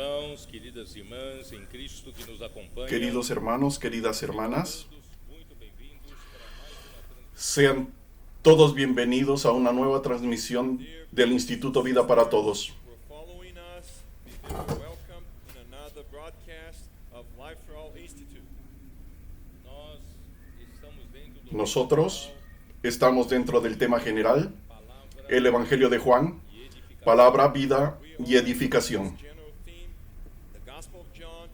irmãos, queridas irmãs em Cristo que nos acompanham. Queridos hermanos, queridas hermanas, Muito bem-vindos para mais uma transmissão. sean todos bienvenidos a una nueva transmisión del Instituto Vida para Todos. For following us, be very welcome in another broadcast of Life for All Institute. Nós estamos dentro do Nosotros estamos dentro del tema general, palavra el Evangelio de Juan, e edificação. palabra, vida y edificación. General theme, the Gospel of John,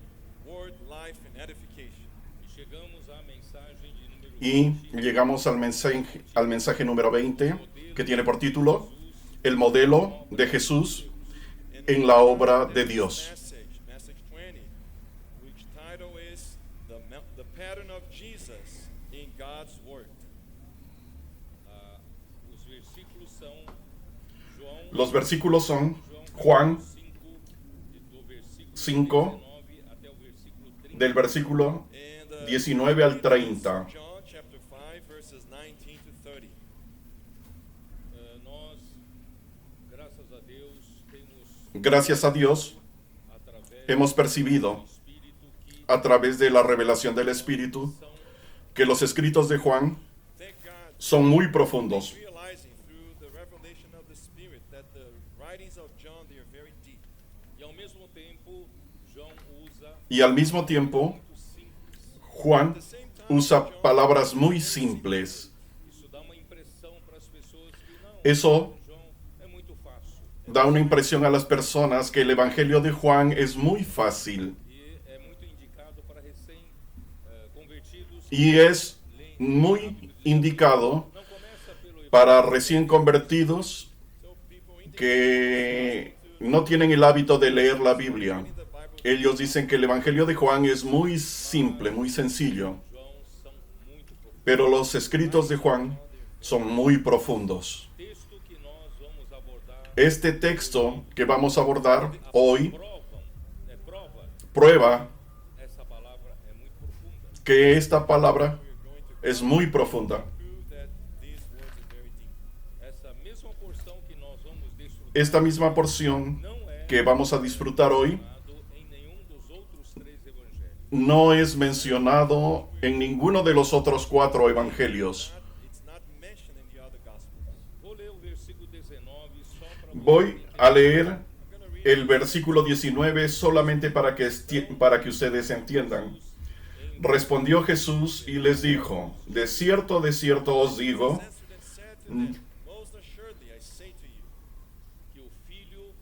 Word, Life, and Edification. E chegamos à mensagem de número Y 20, llegamos al mensaje número 20, que tiene por título El modelo de Jesús en la obra de Dios. Message 20, which title is the Pattern of Jesus in God's Word. Os versículos são João, Los versículos son Juan 5, do versículo 5, 19 até o versículo 30. del versículo And 19 al 30. John chapter 5 verses 19 to 30. Nós, graças a Deus, temos Gracias a Dios, através hemos do percibido Espírito que a través de la revelación del Espíritu são que los escritos de Juan Thank God, son muy profundos. realizing through the revelation of the Spirit that the writings of John, they are very deep. e ao mesmo tempo João usa Y al mismo tiempo, muito simples. Juan usa palabras muy simples. Isso dá uma impressão para as pessoas que não, Eso João é muito fácil da una impresión a las personas que el Evangelio de Juan es muy fácil e é muito indicado para recém convertidos. y es muy indicado Não começa pelo para recién convertidos So people in que no tienen el hábito de leer la Biblia. the Bible, Ellos dicen que el Evangelio de Juan es muy simple, muy sencillo, João são muito profundos. pero los escritos de Juan son muy profundos. O texto que nós vamos abordar Este texto que vamos a abordar hoy prova prueba essa palavra é muito profunda. que esta palabra we're going to es muy profunda. prove that these words are very deep. Essa mesma porção que nós vamos desfrutar Esta misma porción não é que vamos a disfrutar hoy mencionado em nenhum dos outros três evangelhos. no es mencionado en ninguno de los otros 4 evangelios. It's not mentioned in the other Gospels. Vou ler o versículo 19 só para Voy a leer I'm going to read el versículo 19 solamente para que ustedes entiendan. Respondió Jesús y les dijo, de cierto os digo, answered and said to them, Most assuredly I say to you, que o filho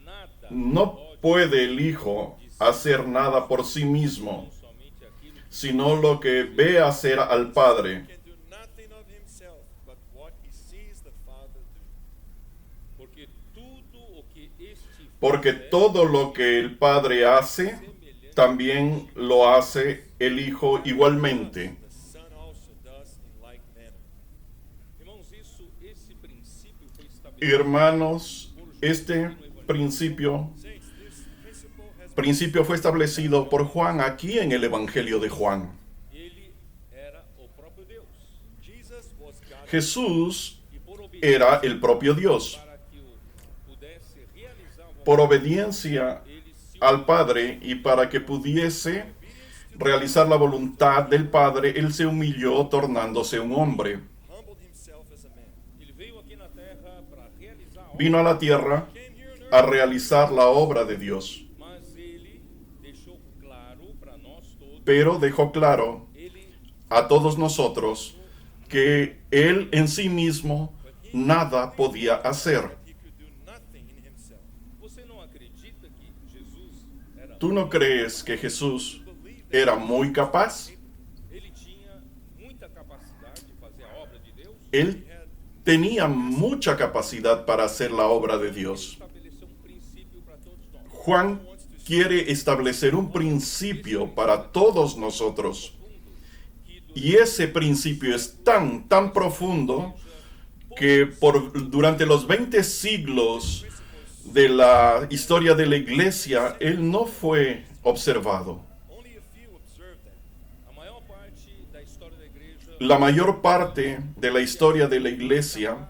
nada no puede el Hijo hacer nada por sí mismo, somente aquilo que sino lo que ve hacer al Padre, can do nothing of himself, but what he sees the Father do. porque tudo o que este porque todo lo que el Padre hace, también lo hace el Hijo igualmente. The Son also does in like manner. irmãos, esse princípio foi estabelecido Hermanos, este principio Saints, this principle has principio fue establecido por Juan aquí en el Evangelio de Juan. ele era o próprio Deus Jesus was God Jesús e por obediência era el propio Dios. para que o pudesse realizar a Por vontade obediencia dele se al Padre y para que pudiese realizar la voluntad del Padre, Él se humilló tornándose un hombre. humbled himself as a man. ele veio aqui na terra para realizar a obra, Vino a la tierra Came here on earth, a realizar la obra de Dios, mas ele deixou claro para nós todos, pero dejó claro ele a todos nosotros que Él en sí mismo nada podía hacer. that he could do nothing in himself. você não acredita que Jesus era ¿Tú no crees que Jesús era muy capaz? ele tinha muita capacidade de fazer a obra de Deus? Él tenía mucha capacidad para hacer la obra de Dios. Estabeleceu princípio para todos nós. Juan quiere establecer un principio para todos nosotros. Y ese principio es tan profundo que durante los 20 siglos de la historia de la iglesia, él no fue observado. Only a few observed that. A maior parte da história da igreja La mayor parte de la historia de la iglesia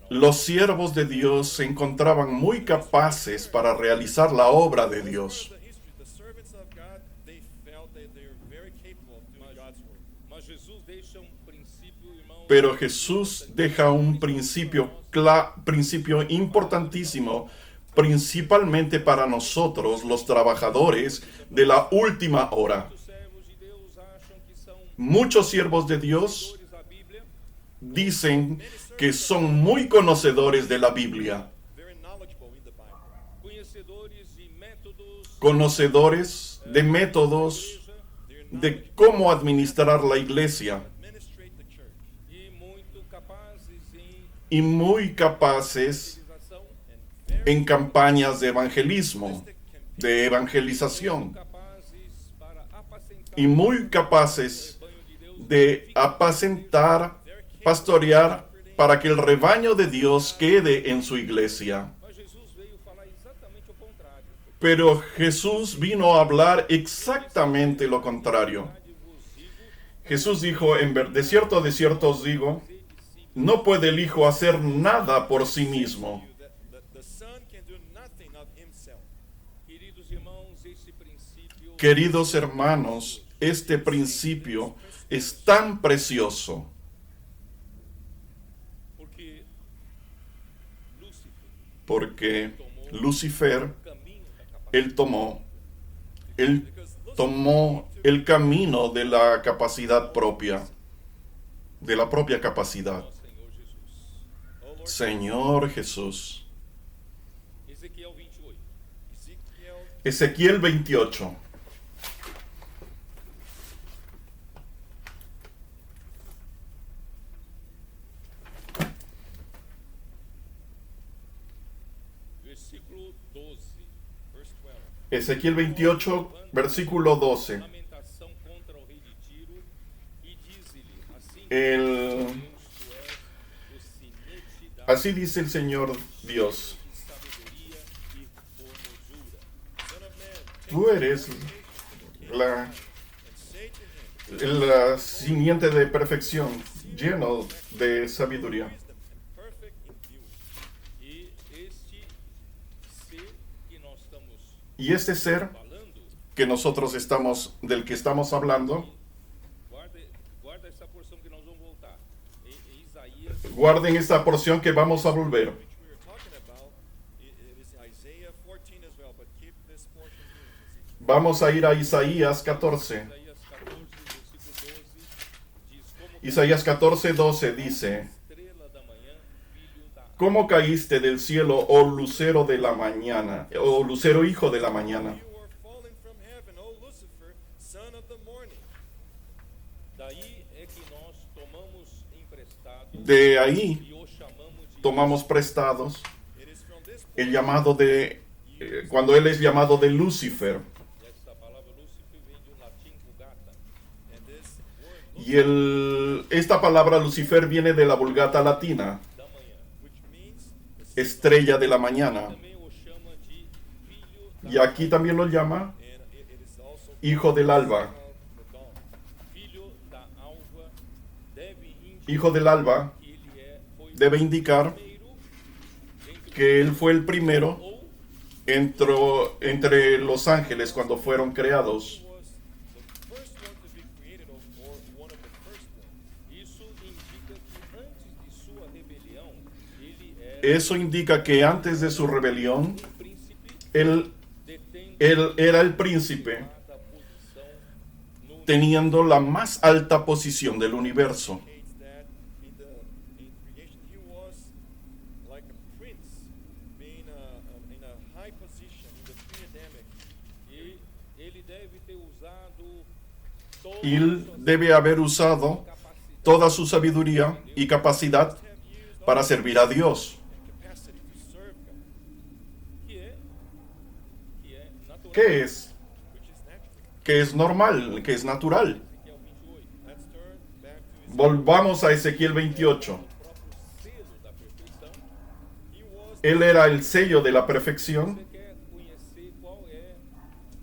los siervos de Dios se encontraban muy capaces para realizar la obra de Dios. The history, the servants of God, they felt that they were very capable of doing God's work. Mas Jesus deixa princípio, irmão. Pero Jesús deja un principio importantísimo, principalmente para nosotros, los trabajadores de la última hora. Os servos de Deus acham que são Muchos siervos de Dios autores da Bíblia, dicen que son muy conocedores de la Biblia, Very knowledgeable in the Bible. conhecedores de métodos, conocedores de métodos They're de cómo administrar la iglesia administrate the church. e muito capazes em y muy capaces evangelização, And very en campañas de evangelismo, de evangelización, capazes para apacentar y muy capaces o rebanho de Deus. de apacentar, pastorear para que el rebaño de Dios quede en su iglesia. Mas Jesus veio falar exatamente o contrário. Pero Jesús vino a hablar exactamente lo contrario. Jesús dijo, de cierto os digo, no puede el Hijo hacer nada por sí mismo. that the Son can do nothing of himself. Queridos irmãos, esse princípio Queridos hermanos, este principio es tan precioso porque Lúcifer, porque Lucifer, o caminho da capacidade, él tomó el camino de la capacidad propia, de la propia capacidad. Senhor Jesus. Señor Jesús. Ezequiel 28. Ezequiel 28. Versículo 12. Verse 12. Ezequiel 28, versículo 12. Lamentação contra o rei de Tiro e diz-lhe assim: El- Deus, tu és o sinete da Así dice el Señor Dios. sabedoria e formosura. Son of man, Tú eres la, and say to him, la simiente de perfección, lleno de sabiduría. wisdom and perfect in beauty. E este ser que nós estamos Y este ser falando, del que estamos hablando, guarda essa porção que nós vamos voltar. Em Isaías, guarden esta porción que vamos a volver. Which we were talking about, it is Isaiah 14 as well, but keep this portion here. Vamos a ir a Isaías 14. Isaías 14, versículo 12, diz: Como Isaías 14, 12 dice, estrela da manhã, filho da ¿cómo caíste del cielo, oh lucero de la mañana, oh lucero hijo de la mañana? You are fallen from heaven, O Lucifer, son of the morning. Daí é que nós tomamos emprestado De ahí e o chamamos de tomamos prestados It is from this el llamado de, cuando él es llamado de Lucifer. essa palavra Lúcifer vem de latim vulgata. and this word Y esta palabra Lucifer viene de la Vulgata latina, Da manhã. which means the estrella de la mañana. Também o chama de filho da Y aquí también lo llama and it is also hijo del alba. of the dawn. filho da alva deve indicar Hijo del alba que ele foi debe indicar primeiro entre que él fue el primero ou entre los ángeles cuando fueron creados. Was the first one to be created, or one of the first ones. isso indica que antes de sua rebelião ele era Eso indica que antes de su rebelión, príncipe él detendo era el príncipe a posição no teniendo la más alta posición del universo. Indicates that in creation he was like a prince, being in a high position in the pre-Adamic. e ele deve ter usado toda Y él a sua debe haber usado capacidade toda su sabiduría y capacidad Have used all para servir a Dios, capacity to serve God, que é natural. que es, which is natural. que es normal, que es natural. Que é o 28. Let's turn back to his Volvamos a Ezequiel 28. O próprio selo da perfeição. he was Él era el sello de la perfección. Você quer conhecer qual é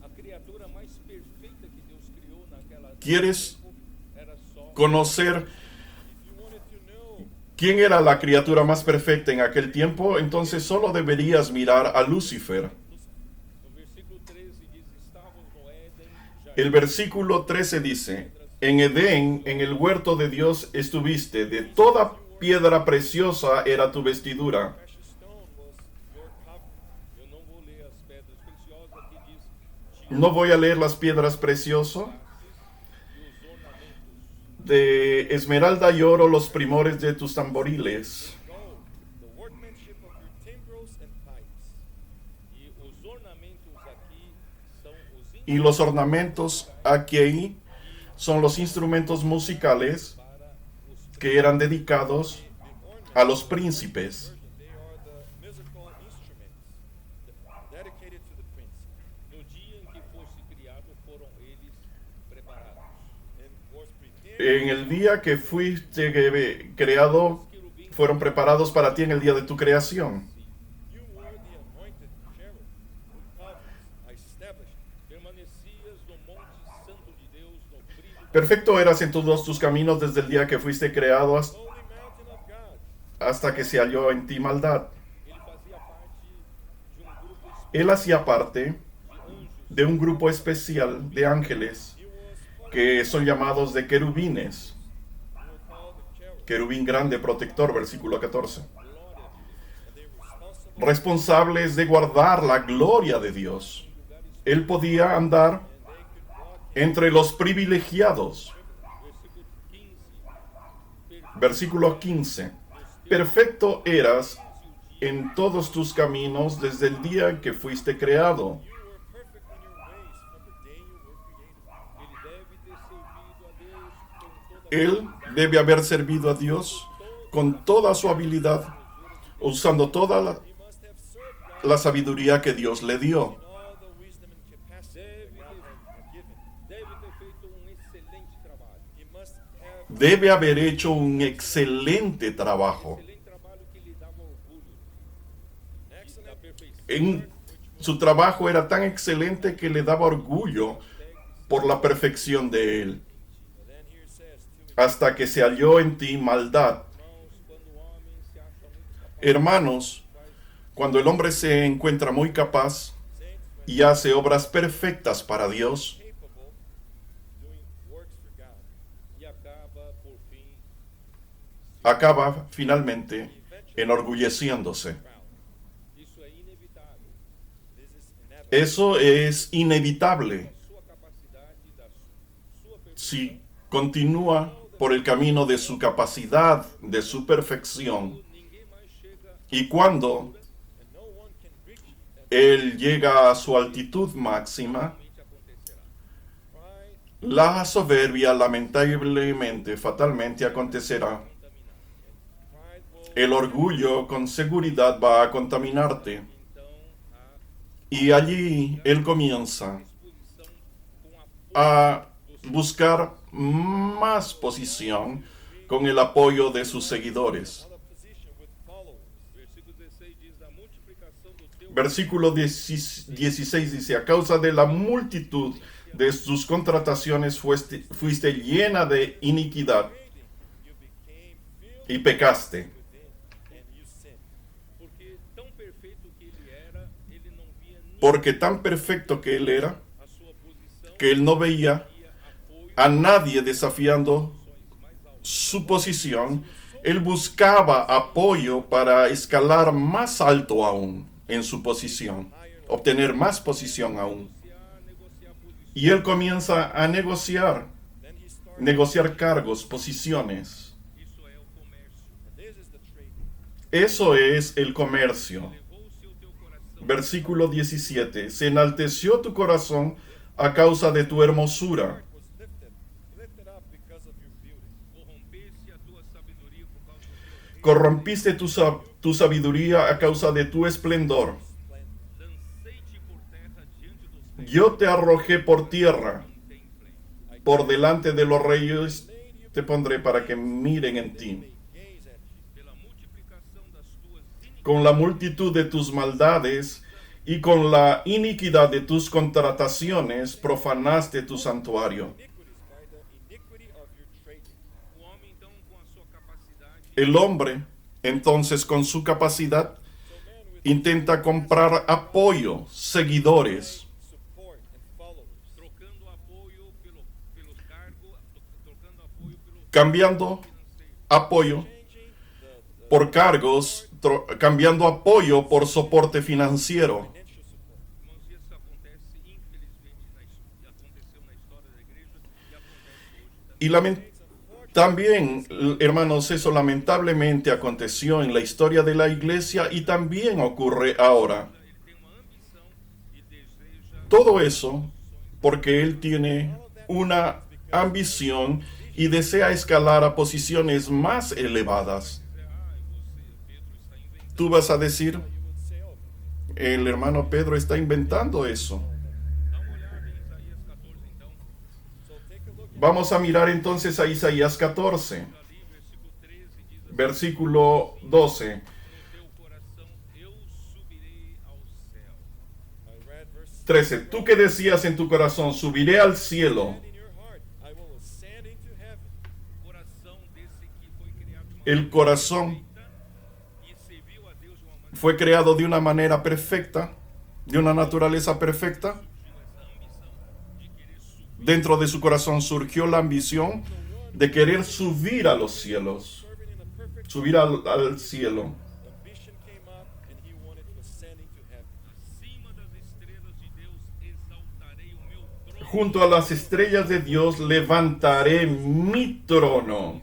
a criatura mais perfeita que Deus criou naquela ¿Quieres tempo? Era só conocer if you wanted to know ¿Quién era la criatura más perfecta en aquel tiempo? Entonces solo deberías mirar a Lucifer. No versículo 13 diz: Estavam no Éden, já El versículo 13 dice, en Edén, en el huerto de Dios estuviste, de toda piedra preciosa era tu vestidura. Precious stone was your covering. eu não vou ler as pedras preciosas, aqui diz: No voy a leer las piedras preciosas, e os ornamentos, de esmeralda y oro los primores de tus tamboriles. Gold, the workmanship of your timbrels and pipes. e os ornamentos aqui são os Y los ornamentos aquí son los instrumentos musicales para os que eran dedicados The ornaments a los príncipes. they are the musical instruments dedicated to the prince. no dia em que fosse criado foram eles preparados. And was prepared En el día que fuiste creado, Querubins fueron preparados para ti en el día de tu creación. you were the anointed cherub who covers, established. permanecias no monte santo de Deus, no brilho Perfecto eras en todos tus caminos desde el día que fuiste creado Holy mountain of God. hasta que se halló en ti maldad. ele fazia parte de um grupo Él hacía parte de un grupo especial de ángeles He was que son llamados de querubines. who were called the cherub. Querubín grande protector, versículo 14. And they were responsible Responsables de guardar la gloria de Dios. Él podía andar entre los privilegiados. Versículo 15. Perfecto eras en todos tus caminos desde el día en que fuiste creado. you were perfect in your ways from the day you were created. ele deve ter servido a Deus com toda Él debe haber servido a Dios con toda su habilidad, usando toda He must have served God la sabiduría que Dios le dio. in all the wisdom and capacity that God had given. deve ter feito excelente trabalho. He must have Debe haber hecho un excelente trabajo. Excelente trabalho que lhe dava orgulho da excellent perfeição. Su trabajo era tan excelente que le daba orgullo por la perfección de él, But then here it says, hasta que se halló en ti maldad. Irmãos, quando o homem se acha muito capaz, Hermanos, cuando el hombre se encuentra muy capaz y hace obras perfectas para Dios, capable doing works for God. e acaba por fim acaba finalmente enorgulleciéndose. proud. Isso é inevitável. This is inevitable. Eso es inevitable Sua capacidade, da sua perfeição, si continúa por el camino de su capacidad, de su perfección. ninguém mais chega Y cuando And no one can reach that él llega a su altitud máxima, realmente acontecerá. pride la soberbia lamentablemente, fatalmente acontecerá. pride will El orgullo con seguridad va a contaminarte. Então, a Y allí él comienza exposição com a a buscar más posición con el apoyo de sus seguidores. out of position with followers. versículo 16 diz: da multiplicação do teu Versículo 16 dice, a causa de la multitud de tus contrataciones fuiste llena de iniquidad You became filled y pecaste. within, and you sinned. porque tão perfeito que ele era, ele não via nem Porque tan perfecto que él era, a sua posição, que él no veía via apoio a nadie desafiando mais altas. su posición, él buscaba apoyo para escalar más alto aún en su posición, obtener más posición aún. Negociar posições. Y él comienza a negociar, Then he started. negociar cargos, posiciones. Isso é o comércio. And this is the trading. Eso es el comercio. Levou-se o teu coração, Versículo 17. Se enalteció tu corazón a causa de tu hermosura. Was lifted up because of your beauty. corrompesse a tua sabedoria por causa do teu rei. Corrompiste tu sabiduría a causa de tu esplendor. Lancei-te por terra diante dos reis. Yo te arrojé por tierra. Contemplem. Por delante de los reyes te pondré para que miren en ti. Gaze at you. Pela multiplicação das tuas iniquidades, Con la multitud de tus maldades y con la iniquidad de tus contrataciones profanaste tu santuario. Iniquities by the iniquity of your trading. o homem então com a sua El hombre, entonces, con su capacidad, intenta comprar apoyo, seguidores, support and followers, trocando apoio pelo cargo, trocando apoio pelo cambiando apoyo changing the por cargos, cambiando apoyo por soporte financiero. financial support. Irmãos, isso acontece, infelizmente, aconteceu na história da igreja e acontece hoje também. Y también, hermanos, eso lamentablemente aconteció en la historia de la iglesia y también ocurre ahora. Ele tem uma ambição e deseja Todo eso porque él tiene una ambición y desea escalar a posiciones más elevadas. dizer, Pedro está inventando. Tú vas a decir, You would say, oh, el hermano Pedro está inventando eso. Dá uma olhada em Isaías 14, então, so take a look at Vamos a mirar entonces a Isaías 14, ali, versículo 13, diz assim, versículo 12. no teu coração eu subirei ao céu. I read verse 13. Tú que decías en tu corazón, subiré al cielo. in your heart, I will ascend into heaven. Coração desse que foi criado de uma El corazón perfeita e serviu a Deus de uma maneira fue creado de una manera perfecta, de una naturaleza perfecta. surgiu essa ambição de querer subir. Dentro de su corazón surgió la ambición de querer subir a los cielos, Serving in a perfect subir al cielo. ambition came up and he wanted to ascend into heaven. Acima das estrelas de Deus exaltarei o meu trono. Junto a las estrellas de Dios levantaré mi trono.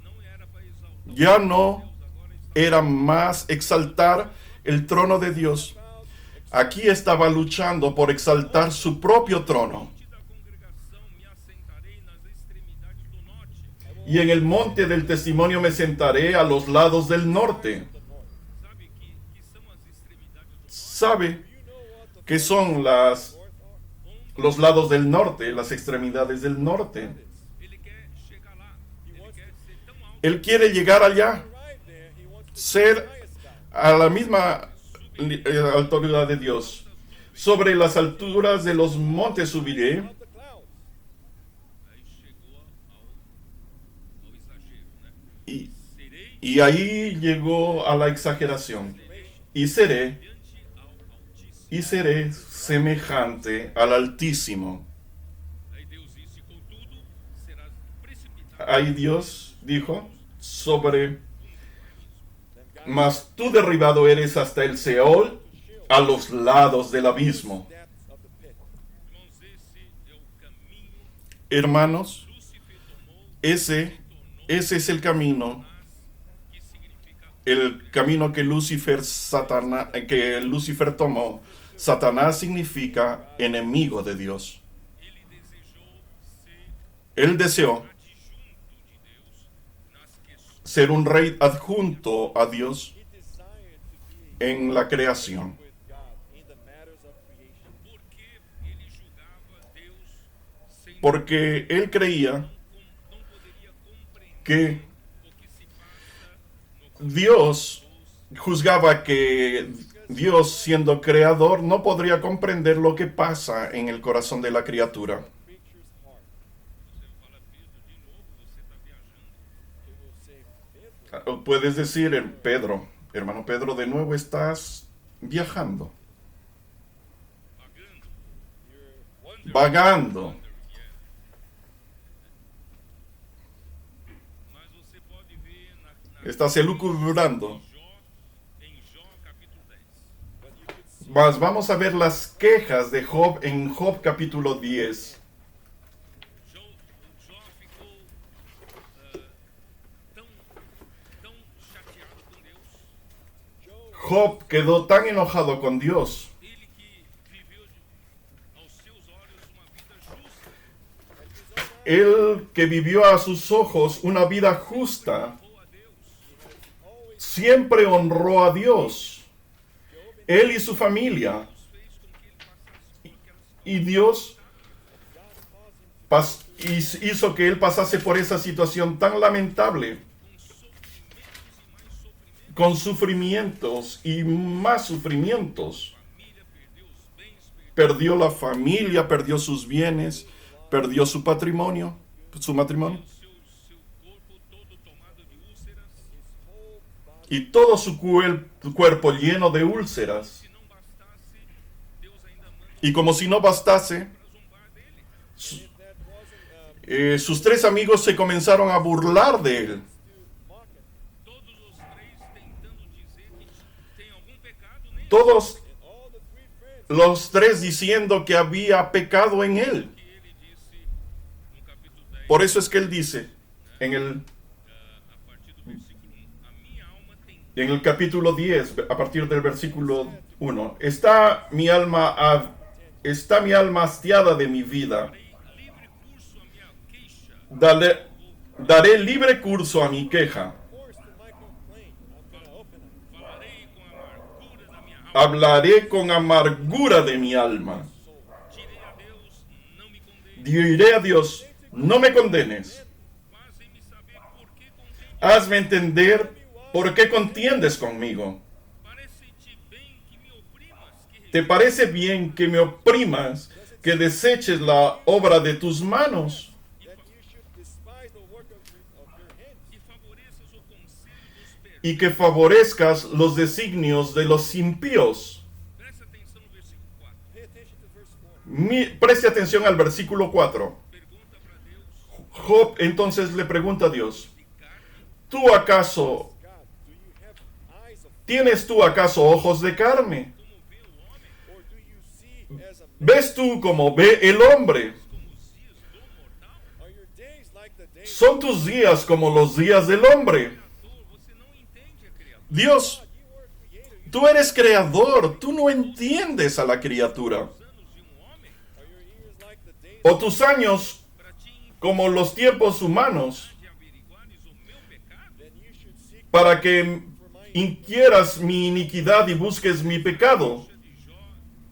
Não era para exaltar Ya no Deus, agora está era más exaltar el trono de Dios. Aquí estaba luchando por exaltar su propio trono. diante da congregação, me assentarei nas extremidades do norte. Y en el monte del testimonio me sentaré a los lados del norte. Sabe que são as extremidades do norte? ¿Sabe qué son los lados del norte, las extremidades del norte? Ele quer chegar lá. Ele quer ser tão alto. Él quiere llegar allá, Right there, he wants to ser a la misma altura de Dios. Sobre las alturas de los montes subiré. the clouds. Aí chegou ao exagero, né? Y, Serei y ahí llegó a la exageración. Y seré, diante ao Altíssimo. y seré semejante al Altísimo. Aí Deus disse, contudo, serás precipitado. Ahí Dios dijo, mas tú derribado eres hasta el Seol, a los lados del abismo. Depths of the pit. Irmãos, esse é o caminho Hermanos, que Lúcifer tomou, ese es el camino, que significa el camino que Lucifer tomó. Satanás significa enemigo de Dios. ele desejou ser Él deseó adjunto de Deus nas questões. ser un rey adjunto a Dios He desired to be en la creación, with God in the matters of creation. Porque ele julgava Deus sem porque él creía não poderia compreender que o que se passa no Dios juzgaba que Dios, siendo creador, no podría comprender lo que pasa en el corazón de la criatura. Creature's heart. Você fala, Pedro, de novo, você está viajando. He will say, Pedro, Puedes decir, Pedro, hermano Pedro, de nuevo estás viajando, Pagando. You're wondering. vagando. Yeah. Mas você pode ver Estás elucubrando. em Jó capítulo 10. but you could see Mas vamos a ver las quejas de Job en Job capítulo 10. Jó ficou tão chateado com Deus. Job quedó tan enojado con Dios. Ele que viveu aos seus olhos uma vida justa. Él que vivió a sus ojos una vida justa, Ou a Deus. siempre honró a Dios. Él y su familia. Fez com que ele passasse por aquelas Y Dios hizo que él pasase por esa situación tan lamentable, con sufrimientos y más sufrimientos. família, perdeu os bens, Perdió la familia, perdió sus bienes, perdió su patrimonio, su matrimonio. seu corpo todo tomado y todo su cuerpo lleno de úlceras. Se não bastasse, Deus ainda manda Y como si no bastase, para zombar dele. su- That wasn't sus tres amigos se comenzaron a burlar de él. to mock him. Todos os três tentando dizer que tem algum pecado nele. Todos And all the three friends los tres diciendo que había pecado en él. Que ele disse no capítulo 10, Por eso es que él dice a partir do versículo 1, a minha alma tem en el capítulo 10, a partir del versículo 1, está mi alma hastiada de mi vida. livre curso a minha queixa. Daré libre curso a mi queja. forced to my complaint. I'm gonna open it. Falarei com a amargura da minha alma. Hablaré con amargura de mi alma. Direi a Deus, não me condene. Diré a Dios, no me condenes. Fazem-me saber por que contende. Hazme entender por qué contiendes conmigo. Parece-te bem que me oprimas, que ¿Te parece bien que me oprimas, que deseches la obra de tus manos That you should despise the work of your hands. e favoreças o conselho dos perversos. y que favorezcas los designios de los impíos? Preste atenção no versículo 4. Pay attention to verse 4. Preste atención al versículo 4. Pergunta para Deus, Job entonces le pregunta a Dios, de carne, ¿tú acaso, God, do you have eyes of tienes tú acaso ojos de carne? como vê o homem, or do you see as a man? ¿Ves tú como ve el hombre? como os dias do mortal? Are your days like the days ¿Son tus días como los días del hombre? Criador, você não entende a criatura. Dios, God, you are creator? You tú eres creador, tú no entiendes a la criatura. Os anos de homem, are your years like the days O tus años para ti como los tiempos humanos, de averiguares o meu pecado? then you should seek para que inquieras mi iniquidad y busques mi pecado. De Jó,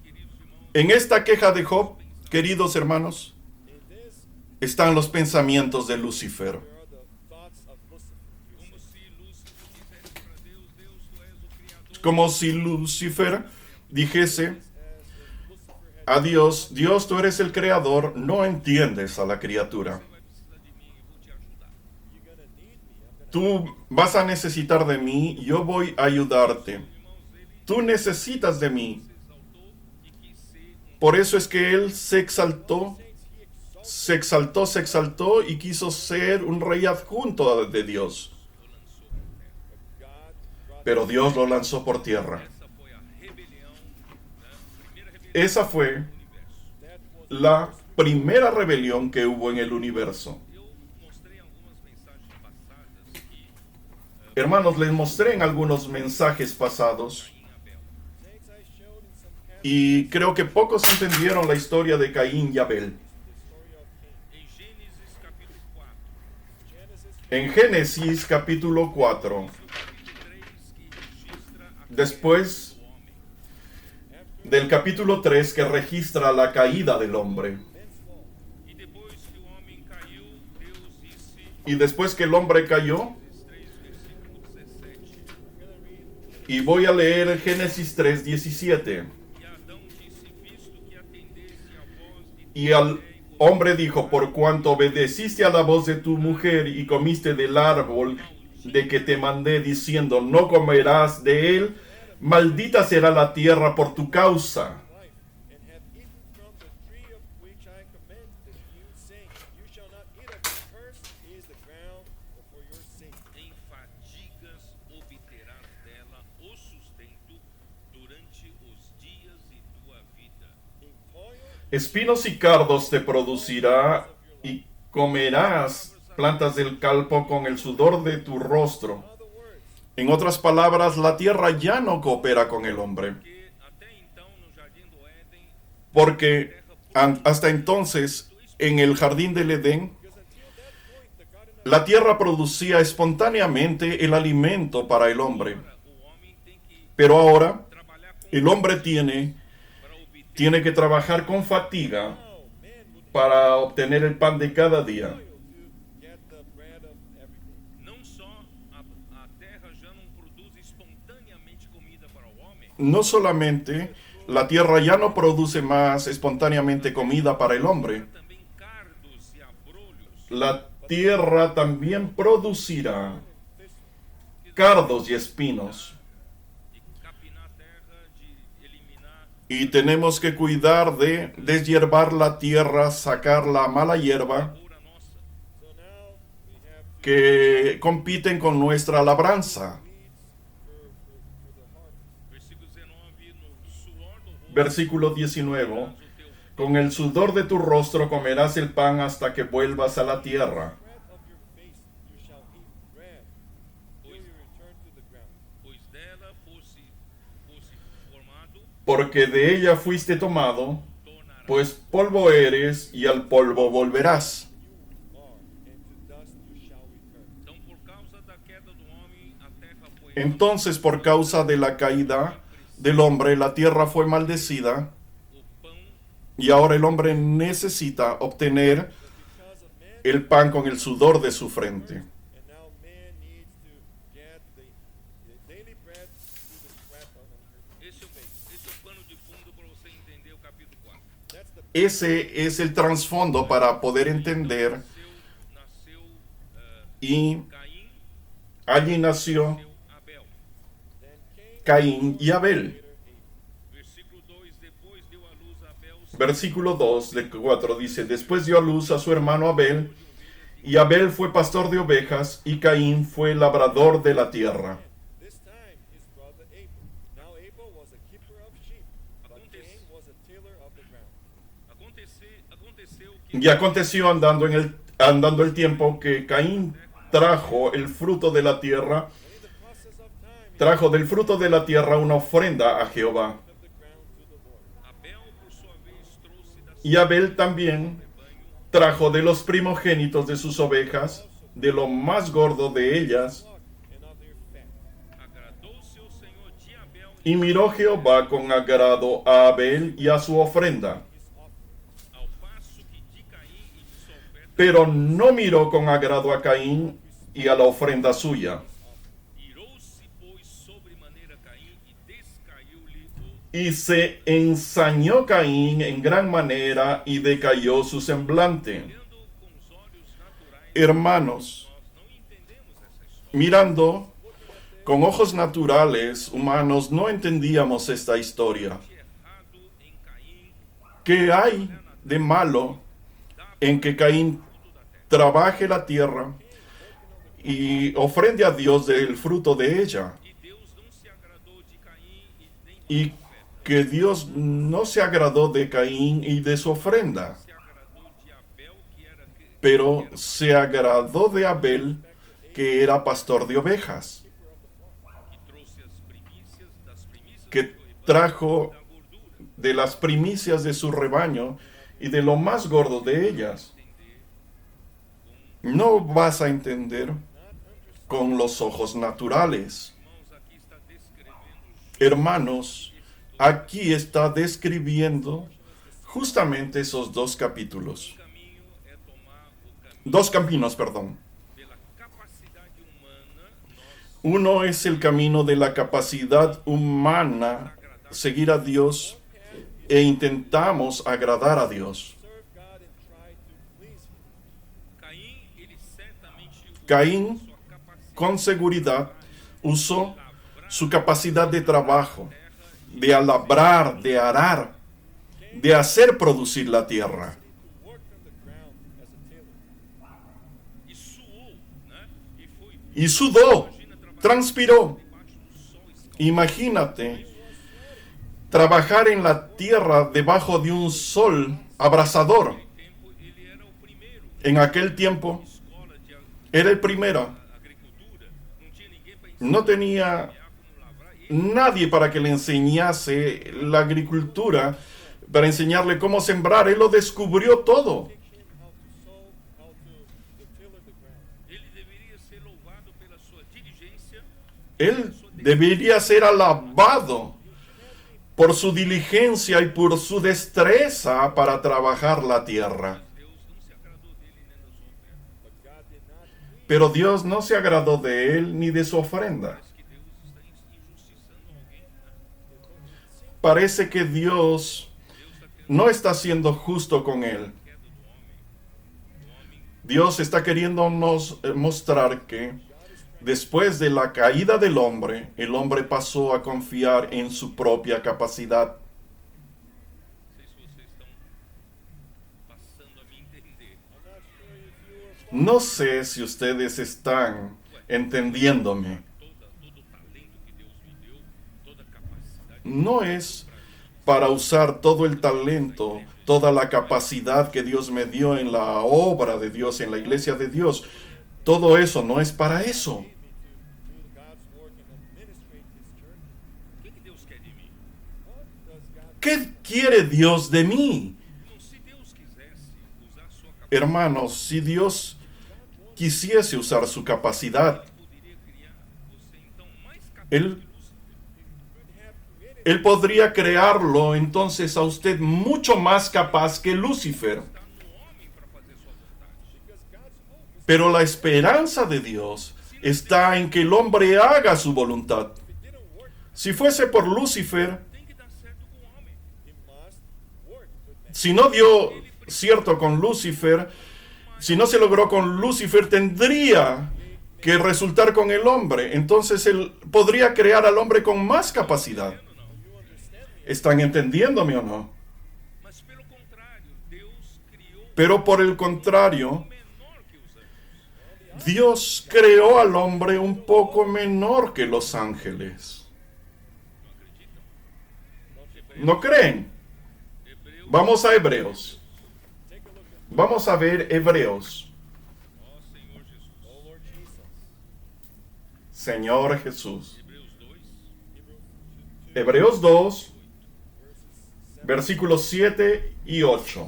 queridos irmãos, En esta queja de Job, queridos hermanos, in this están los pensamientos de Lucifer. there are the thoughts of Lucifer. como se Lúcifer dissesse para Deus, Deus, tu és o Criador. Como si Lucifer dijese As if Lucifer had a Dios, Dios, tú eres el creador, no entiendes a la criatura. Você vai precisar de mim e vou te ajudar. you're gonna need me. I'm gonna Tú vas a necesitar de mí, yo voy a ayudarte. Irmãos, ele Tú necesitas de mí. se exaltou e quis ser Por eso es que él se exaltó, saints he exalted se exaltó y quiso ser un rey adjunto de Dios. o lançou por terra. God brought Pero Dios lo lanzó por tierra. Essa foi a rebelião, primeira rebelião Esa fue do universo. that was la primera rebelión que hubo en el universo. Eu mostrei algumas mensagens passadas que Hermanos, les mostré en algunos mensajes pasados em Abel. saints I showed in some past y creo que pocos entendieron la historia de Caín y Abel. the story of Cain. Em Gênesis capítulo 4, Genesis En Génesis capítulo 4, o capítulo 3 que registra a después do homem. del capítulo 3 que registra la caída del hombre. men's fall. E depois que o homem caiu, Deus disse, Y después que el hombre cayó, Gênesis 3, versículo 17, I'm gonna read y voy a leer Génesis 3, 17. e Adão disse, visto que atendesse à voz de Y al hombre dijo, por cuanto obedeciste a la voz de tu mujer y comiste del árbol de que te mandé diciendo, no comerás de él, maldita será la tierra por tu causa. life, and have eaten from the tree of which I commanded you, saying, you shall not eat of it. Cursed is the ground for your sake. em fadigas obterás dela o sustento durante os dias de tua vida. In toil Espinos y cardos te producirá y comerás plantas del campo con el sudor de tu rostro. other words, En otras palabras, la tierra ya no coopera con el hombre, Porque até então no jardim do Éden, porque hasta entonces en el jardín del Edén, because until that point the garden of la tierra producía espontáneamente el alimento para el hombre. o homem tem que Pero ahora trabalhar com el hombre tiene para obter tiene que trabajar con fatiga now man would para obtener el pan de cada día. toil to get the bread of everything. não só a terra já não produz espontaneamente comida para o homem, No solamente la tierra ya no produce más espontáneamente comida para el hombre, também cardos e abrolhos la tierra también producirá que cardos y espinos. de capinar a terra, de eliminar Y tenemos que cuidar de deshiervar la tierra, sacar la mala hierba a lavoura nossa. So now we have to que compiten con nuestra labranza. for the harvest. Versículo 19, no suor do rosto, Versículo 19. comerás o teu Con el sudor de tu rostro comerás el pan hasta que vuelvas a la tierra. Sweat of your face you shall eat bread till you return to the ground. pois dela fosse formado, Porque de ella fuiste tomado, tornará pues polvo eres y al polvo volverás. You are, and to dust you shall return. Então, por causa da queda do homem, a terra foi Entonces, por causa de la caída del hombre, la tierra fue maldecida, o pão y ahora el hombre necesita obtener Because of man, el pan con el sudor de su frente. and now man needs to get the daily bread through the sweat on her esse é o pano de fundo para você entender o capítulo 4. That's the Ese es el trasfondo para poder entender, Nasceu y Caim, allí nació nasceu Abel. then Cain Caín y Abel. later Abel. Versículo 2, depois deu à luz Abel, Versículo 2 de 4 dice, después dio a luz a su hermano Abel, y Abel fue pastor de ovejas, y Caín fue labrador de la tierra. This time his brother Abel. Now Abel was a keeper of sheep, but Cain was a tiller of the ground. aconteceu que Y aconteció andando el tiempo que Caín trajo el fruto de la tierra, And in the process of time, he trajo del fruto de la tierra una ofrenda a Jehová. of the ground to the Lord. Abel, por sua vez, trouxe da Y Abel también trajo de los primogénitos de sus ovejas, de lo más gordo de ellas, Flock and of their fat. agradou-se o Senhor de Abel y miró Jehová con agrado a Abel y a su ofrenda, His offering. ao passo que de Caim e de sua oferta pero no miró con agrado a Caín y a la ofrenda suya. irou-se, pois, sobremaneira Caim e descaiu-lhe o Y se ensañó Caín en gran manera y decayó su semblante. olhando com os olhos naturais. Hermanos, Nós não entendemos essa história. mirando con ojos naturales humanos, no entendíamos esta historia. De errado em Caim, ¿Qué hay de malo en que Caín trabaje la tierra y ofrende a Dios del fruto de ella? e Deus não se agradou de Caim e nem Y que Dios no se agradó de Caín y de su ofrenda, se agradou de Abel, que era pero se agradó de Abel, que era pastor de ovejas, que trouxe as primícias das primícias que do rebanho, trajo da gordura. de las primicias de su rebaño y de lo más gordo de ellas. No vas a entender con los ojos naturales. Irmãos, aqui está descrevendo Hermanos, aquí está describiendo justamente esos dos capítulos. caminho é tomar o caminho Dos caminos, perdón. pela capacidade humana, nós Uno es el camino de la capacidad humana, seguir a Dios e intentamos agradar a Dios. Serve God and try to please Him. Caim, ele certamente usou Caín, sua capacidade con seguridad, usó su capacidad de trabajo, de labrar, de arar, de hacer producir la tierra. To work on the ground as a tiller. e suou, né? E foi Y sudó, transpiró. debaixo do sol escaldante. Imagínate trabajar en la tierra debajo de un sol abrasador. Tempo, ele era o primeiro En aquel tiempo escola de era el primero. agricultura, não tinha ninguém para ensinar No tenía como lavrar. E nadie para que le enseñase la agricultura, para enseñarle cómo sembrar. Él lo descubrió todo. Teach him how to sow, how to tiller the ground. ele deveria ser louvado pela sua diligência, Él debería ser alabado por su diligencia y por su destreza para trabajar la tierra. Deus não se agradou dele nem da sua oferta. But God did not please. Pero Dios no se agradó de él ni de su ofrenda. Parece que Deus está injustiçando alguém, né? Parece que Dios no está siendo justo con él. Queda do homem. O homem Dios está queriéndonos mostrar que Después de la caída del hombre, el hombre pasó a confiar en su propia capacidad. Não sei se vocês estão passando a me entender. I'm not sure if you are No sé si ustedes están entendiéndome. Todo o talento que Deus me deu, toda a capacidade No es para usar todo el talento, toda la capacidad que Dios me dio en la obra de Dios, en la iglesia de Dios. Todo eso no es para eso. do God's work and administrate His church. O que Deus quer de mim? What does God ¿Qué quiere Dios de mí? Não, se Deus quisesse usar sua capacidade, Hermanos, si Dios quisiese usar su capacidad, poderia criar você então mais capaz Él, que Lúcifer. could have created Él podría crearlo entonces a usted mucho más capaz que Lucifer. Está no homem para fazer sua vontade. because God's hope is Pero la esperanza de Dios está en que el hombre haga su voluntad. if it didn't work, Si fuese por Lucifer, Tem que dar certo com o homem. it must work with man. si no dio cierto con Lucifer, si no se logró con Lucifer, tendría que resultar con el hombre. Entonces él podría crear al hombre con más capacidad. You understand me? ¿Están entendiéndome o no? Mas pelo contrário, Deus criou Pero por el contrario, menor que os anjos. Dios creó al hombre un poco menor que los ángeles. Não acreditam? ¿No creen? Hebreus, Vamos a Hebreos. Take a look at Vamos a ver Hebreos. ó Senhor Jesus. oh Lord Jesus. Señor Jesús. Hebreus 2, Hebreos 2, Verses 7. versículos 7 y 8.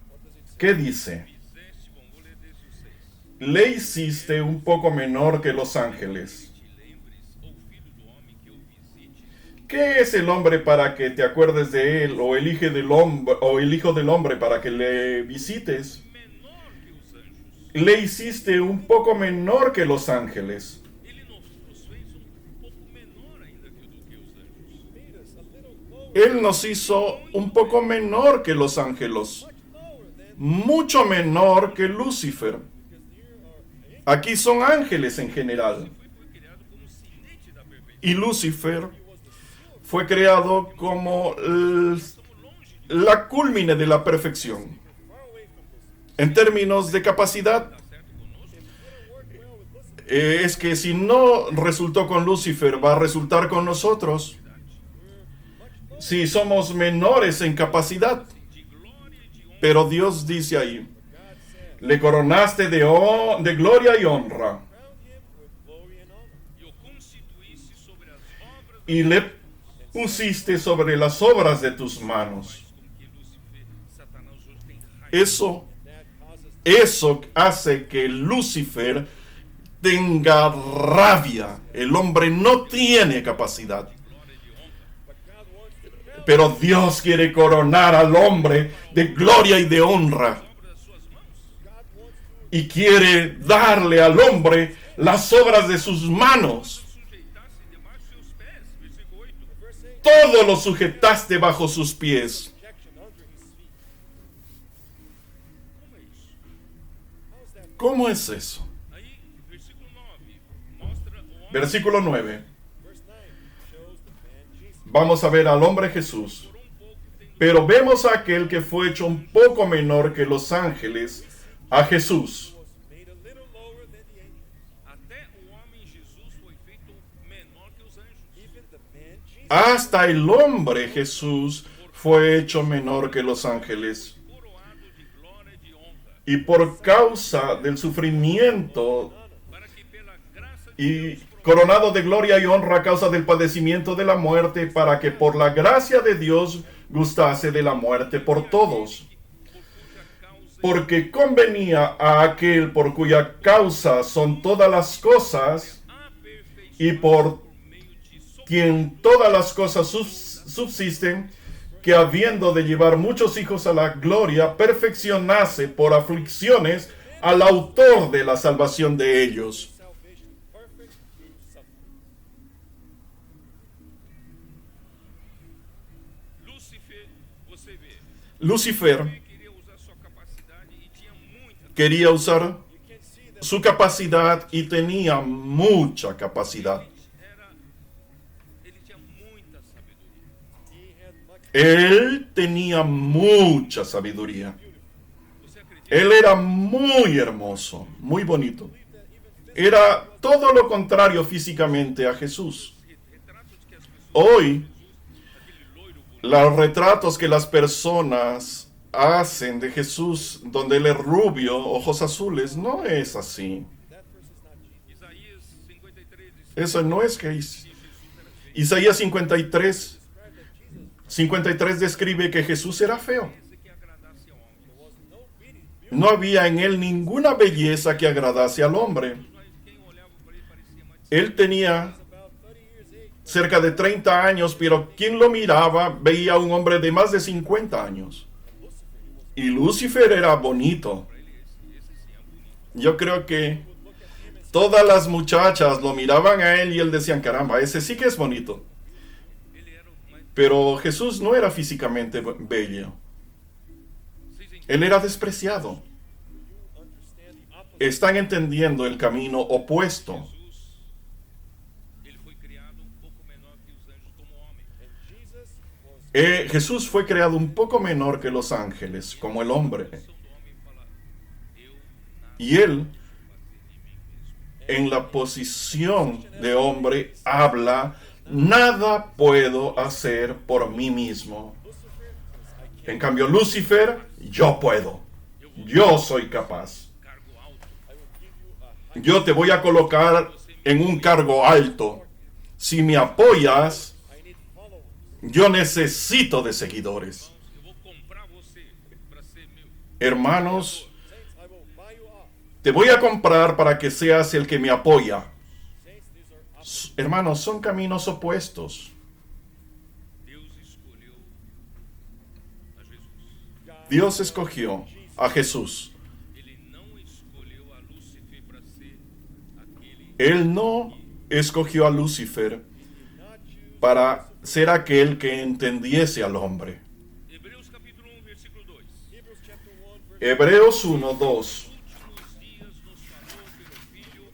What does it say? ¿Qué dice? fizeste, bom, vou ler desde o 6. Le hiciste un poco menor que los ángeles. Te lembres, ou filho do homem, que eu visite, ¿Qué es el hombre para que te acuerdes de él, o el hijo del hombre para que le visites? menor que os anjos. Le hiciste un poco menor que los ángeles. Ele nos fez pouco menor ainda do que os anjos. Made us a little lower, Él nos hizo un poco menor que los ángeles, much lower than mucho menor que Lucifer. because here are angels. Aquí son ángeles en general. Foi criado como sinete da perfeição. Y Lucifer He was the seal fue creado como la culmine de la perfección. far away from Lucifer. En términos de capacidad, Certo conosco? If it didn't work well with Lucifer, es que si no resultó con Lucifer, va a resultar con nosotros. Si somos menores en capacidad. De glória e de honra. Pero Dios dice ahí, God said, le coronaste de gloria y honra crown him with glory and honor. E o constituísse sobre as obras y le pusiste sobre las obras de tus manos. com que Lúcifer, Satanás hoje tem raiva. Eso That causes Eso hace que Lucifer tenga rabia. El hombre no tiene capacidad. but God wants to fill Pero Dios quiere coronar al hombre de gloria y de honra. obra das suas mãos. God wants to Y quiere darle al hombre las obras de sus manos. Sujeitasse debaixo de seus pés. Versículo 8. verse 8 Todo lo sujetaste bajo sus pies. protection under his feet. Como é isso? How's that? ¿Cómo es eso? Aí, versículo 9, mostra o homem Versículo 9. Verse 9 shows the man Jesus. Vamos a ver al hombre Jesús. por pouco tendo Pero vemos a aquel que fue hecho un poco menor que los ángeles, a Jesús. Was made a little lower than the angels. até o homem Jesus foi feito menor que os anjos. Even the man Jesus Hasta el hombre Jesús fue hecho menor que los ángeles. Coroado de glória e de honra, Y por causa del sufrimiento para que pela graça de y Deus coronado de gloria y honra a causa del padecimiento de la muerte, para que por la gracia de Dios gustase de la muerte por todos. por cuja causa Porque convenía a aquel por cuya causa son todas las cosas aperfeiçoado y por meio de sua quien todas las cosas subsisten, que habiendo de llevar muchos hijos a la gloria, perfeccionase por aflicciones al autor de la salvación de ellos. salvation perfect through suffering. Lúcifer, você vê, Lucifer ele queria usar sua capacidade e tinha muita. quería usar You can see su capacidad y tenía mucha capacidad. Ele tinha muita sabedoria. He had much Él tenía mucha sabiduría. Você acredita Él era muy hermoso, muy bonito. that even Era todo lo contrario físicamente a Jesús. que retratos que as pessoas Hoy, aquele loiro bonito, los retratos que las personas hacen de Jesús, donde él es rubio, ojos azules, no es así. that verse is not Jesus. Isaías 53 diz Eso no es que que Jesus era feio. Isaías 53, Described that Jesus 53 describe que Jesús era feo. Esse que agradasse ao homem. there was no beauty. No había en él ninguna belleza que agradase al hombre. Mas quem olhava para ele parecia mais Él tenía About 30 years age. cerca de 30 años, pero quien lo miraba veía a un hombre de más de 50 años. Y Lucifer era bonito. Yo creo que todas las muchachas lo miraban a él y él decían, caramba, ese sí que es bonito. ele era o mais. Pero Jesús no era físicamente bello. Vocês entendem? Él era despreciado. Understand the opposite. Están entendiendo el camino opuesto. Jesus, ele foi criado um pouco menor que os anjos como homem. And Jesus was Jesús fue creado un poco menor que los ángeles, como el hombre. A posição do homem fala: eu nada Y él, posso fazer de mim mesmo. en la posición de hombre, habla, nada puedo hacer por mí mismo. Lucifer says, I En cambio, Lucifer, yo puedo. Yo soy capaz. Cargo alto. will give you a high. Yo te voy a colocar en un cargo alto. Si me apoyas, I need followers. yo necesito de seguidores. Irmãos, eu vou comprar você para ser meu. Hermanos, Saints, I will buy you off. te voy a comprar para que seas el que me apoya. Saints, these are opposites. Hermanos, son caminos opuestos. Deus escolheu a Jesus. God Dios escogió a Jesús. Ele não escolheu a Lúcifer para ser aquele. Él no escogió a Lucifer did not choose. para ser aquel que entendiese al hombre. Hebreus capítulo 1, versículo 2. Hebrews chapter 1, verse Hebreos 1:2. Nos últimos días nos falou pelo Filho,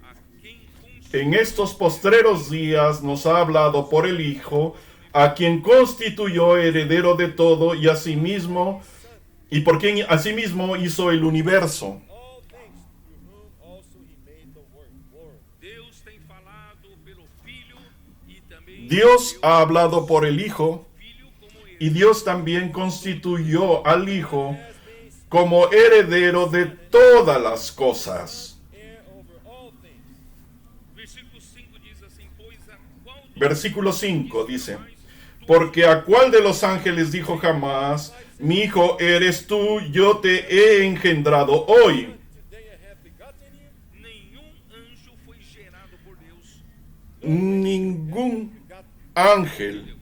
a quem constituiu En estos postreros días nos ha hablado por el Hijo, a quien constituyó heredero de todo y asimismo, y por quien asimismo hizo el universo. all things, through whom also he made the world. Deus tem falado pelo Filho e também Dios ha hablado por el Hijo, Filho como y Dios también constituyó al Hijo como heredero de todas las cosas. Heir over all things. Versículo 5 diz assim: pois a qual dos Versículo 5 dice, porque a cuál de los ángeles dijo jamás, mi hijo eres tú, yo te he engendrado hoy. Today I have begotten you. nenhum anjo foi gerado por Deus. Ningún ángel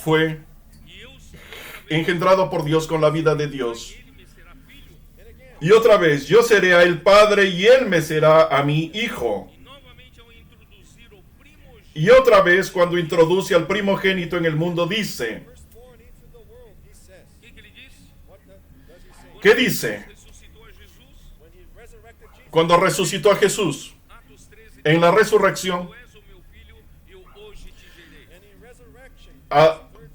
fue E eu serei engendrado por Dios con la vida de Dios. ele me será filho. And again, Y otra vez, yo seré a el padre y él me será a mi hijo. E novamente ao introduzir o primogênito, Y otra vez, cuando introduce al primogénito en el mundo, dice, firstborn into the world, he says. o que ele diz? What does he say? ¿qué dice? Ressuscitou a Jesus, When he resurrected Jesus, Cuando resucitó a Jesús, Atos 13, en la resurrección, tu és o meu filho, eu hoje te gerei. and in resurrection,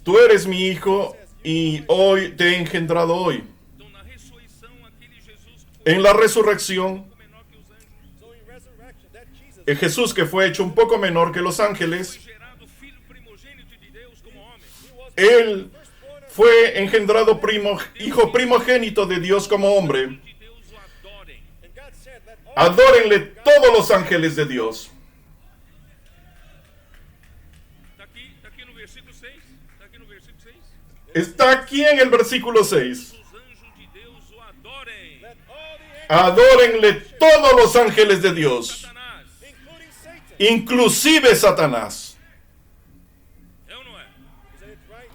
tú eres mi hijo y hoy te he engendrado hoy. Então, na ressurreição, aquele Jesus que foi En la resurrección, um pouco menor que os anjos, so in resurrection, that Jesus el Jesús que fue hecho un poco menor que los ángeles, foi gerado filho primogênito de Deus como homem. él fue engendrado hijo primogénito de Dios como hombre. De Deus o adorem. and God said, let all Adórenle todos los ángeles de Dios. Está aqui no versículo 6. Está aqui no versículo 6. Está aquí en el versículo 6. Os anjos de Deus o adorem. let all the angels, Adórenle todos los ángeles de Dios, Satanás. including Satan, inclusive Satanás. É ou não é? isn't it right?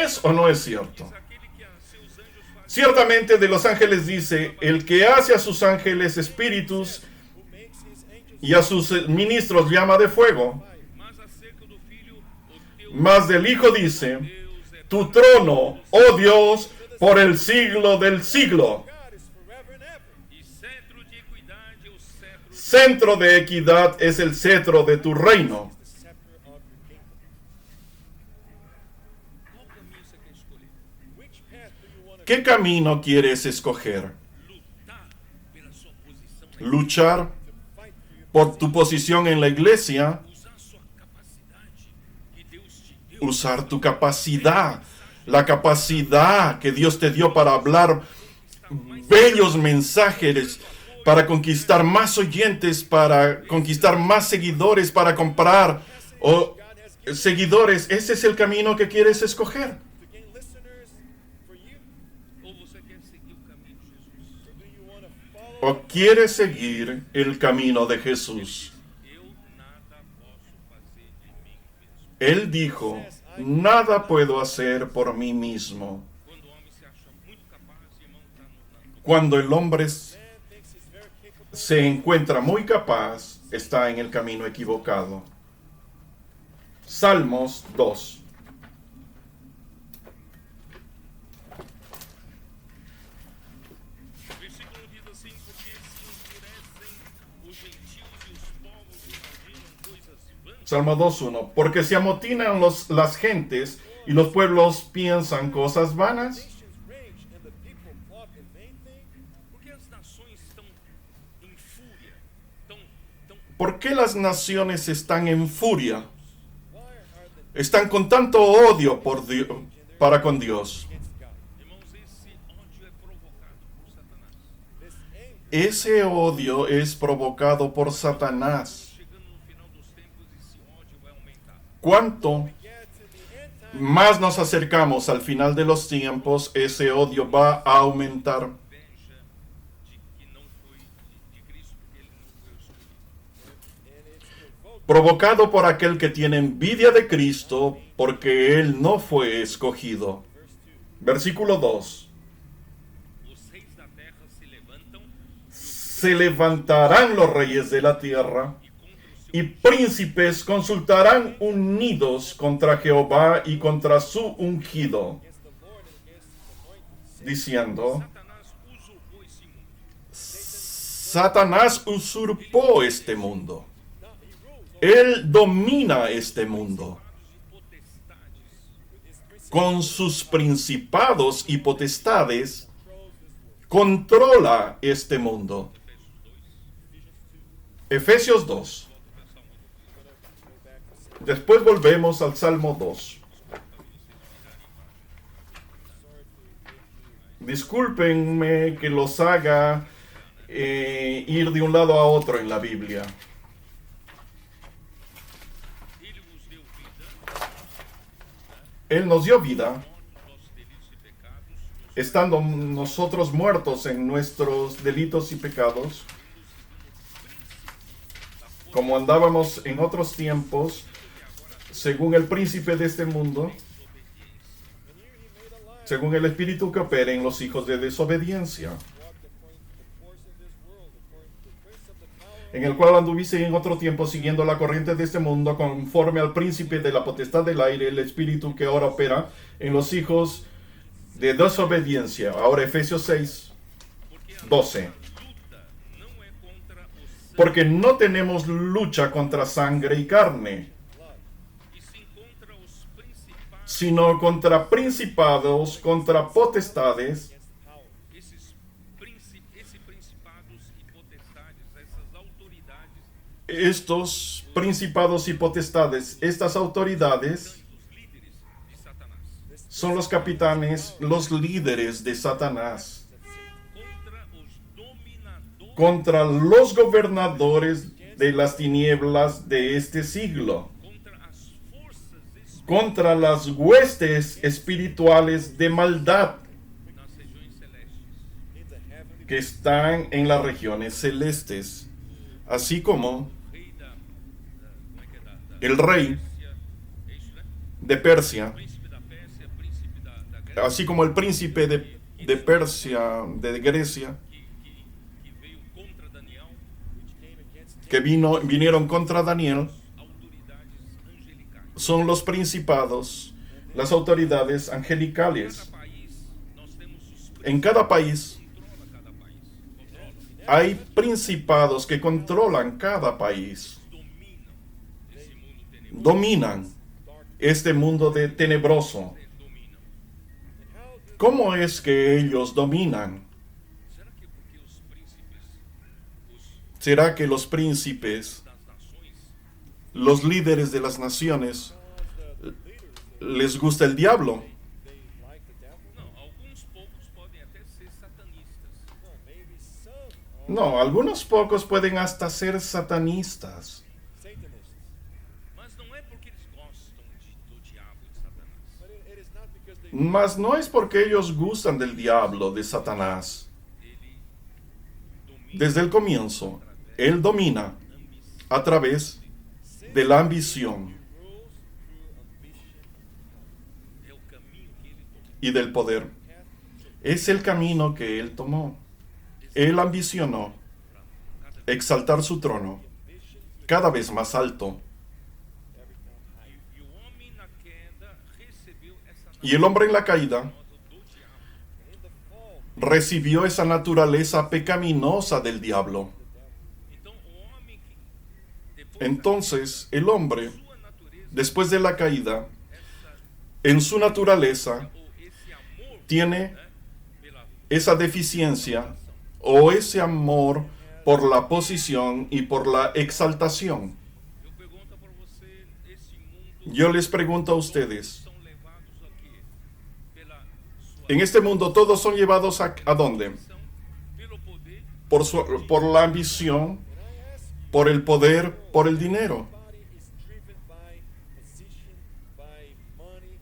¿Es o no es cierto? Diz aquele que a seus anjos faz. Ciertamente de los ángeles dice, el que hace a sus ángeles espíritus Who makes his angels y a sus ministros llama de fuego. Mas acerca do filho, o teu Mas del Hijo dice, Deus é tu trono, oh Dios, por el siglo del siglo. God is forever and ever, e cetro de centro de equidad es el cetro de tu reino. the scepter of your kingdom. Qual caminho você quer escolher? Which path do you want to ¿Qué camino quieres escoger? Lutar pela sua posição na ¿Luchar fight for your por tu posición en la iglesia? usar sua capacidade que Deus te deu Usar tu capacidad, la capacidad que Dios te dio para hablar bellos mensajes, para conquistar más oyentes, para conquistar más seguidores, para comprar seguidores. ¿Ese es el camino que quieres escoger? to gain listeners for you? ou você quer seguir o caminho de Jesus? Or do you want to follow ¿O quieres seguir el camino de Jesús? Eu nada posso fazer de mim mesmo. Él dijo, nada puedo hacer por mí mismo. Quando o homem se acha muito capaz, irmão, está no Cuando el hombre man thinks he's very capable? se encuentra muy capaz, está en el camino equivocado. Salmos 2. versículo diz assim, porque se enfurecem os gentios e os povos imaginam coisas vãs. Salmo 2.1. Porque se amotinan las gentes y los pueblos piensan cosas vanas. Nations rage and the people plot a vain thing. Porque as nações estão em fúria, estão ¿Por qué las naciones están en furia? Why are the Están con tanto odio para con Dios. against God? irmãos, esse ódio é provocado por Satanás. This anger Ese odio es provocado por Satanás. Chegando no final dos tempos, esse ódio vai aumentar. Cuanto get to the end time. más nos acercamos al final de los tiempos, ese odio va a aumentar. Inveja de que não foi de Cristo, porque ele não foi o escolhido. And it's provoked Provocado por aquel que tiene envidia de Cristo, porque él no fue escogido. verse 2. Versículo 2. Os reis da terra se levantam Se levantarán los reyes de la tierra e contra o seu y príncipes consultarán unidos contra Jehová y contra su ungido, Against the Lord and against his anointed. diciendo, Satanás usurpou esse mundo. Satanás usurpó este mundo. Now he rules over Él domina este mundo. E potestades with his principles, Con sus principados y potestades, controls this world. controla este mundo. Efésios 2. Efesios 2. Go back to 7. Después volvemos al Salmo 2. Discúlpenme que los haga ir de un lado a otro en la Biblia. Ele vos deu vida, Él nos dio vida, mortos nossos delitos e pecados, estando nosotros muertos en nuestros delitos y pecados, como andábamos en otros tiempos, según el príncipe de este mundo, And you he made alive, según el espíritu que opera en los hijos de desobediencia, walked according to the course of this world, according to the prince of the power en el cual anduviste en otro tiempo siguiendo la corriente de este mundo, conforme al príncipe de la potestad del aire, el espíritu que ahora opera en los hijos de desobediencia. Ahora Efesios 6, 12. luta não é contra o sangue, Porque no tenemos lucha contra sangre y carne, e sim contra os principados, sino contra principados, contra potestades, against power. esse principados e potestades, essas autoridades, estos principados y potestades, estas autoridades, os líderes de Satanás, son los capitanes, los líderes de Satanás, contra os dominadores, contra los gobernadores de las tinieblas de este siglo, contra as forças espirituais contra las huestes espirituales de maldad nas regiões celestes. In the heavenly que están en las regiones celestes, así como Rei como é que é el rey Pérsia, é isso, né? de Persia, Príncipe da Pérsia, príncipe da Grécia, así como el príncipe de Persia, de Grecia, que veio contra Daniel, which came against him, que vinieron contra Daniel, autoridades angelicais. son los principados, las autoridades angelicales. Cada país, nós temos os En cada país controla cada país, controla. Hay principados que controlan cada país, dominan este mundo de tenebroso. ¿Cómo es que ellos dominan? ¿Será que los príncipes, los líderes de las naciones, les gusta el diablo? they like the devil? Não, alguns poucos podem até ser satanistas. No, maybe some are No, algunos pocos pueden hasta ser satanistas. Satanists. Mas não é porque eles gostam do diabo, de Satanás. But it is not because they Mas no es porque ellos gustan del diablo, de Satanás. Ele domina Desde el comienzo, él domina a través de la ambición rules through ambition é o caminho que ele tomou. y del poder. Es el camino que él tomó. Él ambicionó exaltar su trono cada vez más alto. E o homem na queda recebeu essa Y el hombre en la caída natureza do diabo. in the fall. recibió esa naturaleza pecaminosa del diablo. Então o homem que depois Entonces, el hombre, da sua natureza, después de la caída, essa en su naturaleza, ou esse amor tiene pela esa deficiencia o ese amor por la posición y por la exaltación. eu pergunto para você, esse mundo Yo les pregunto a ustedes, são levados aqui pela sua en este mundo todos son llevados a dónde? ambição, pelo poder, Por la ambición, por el poder, por el dinero. Body is driven by position, by money,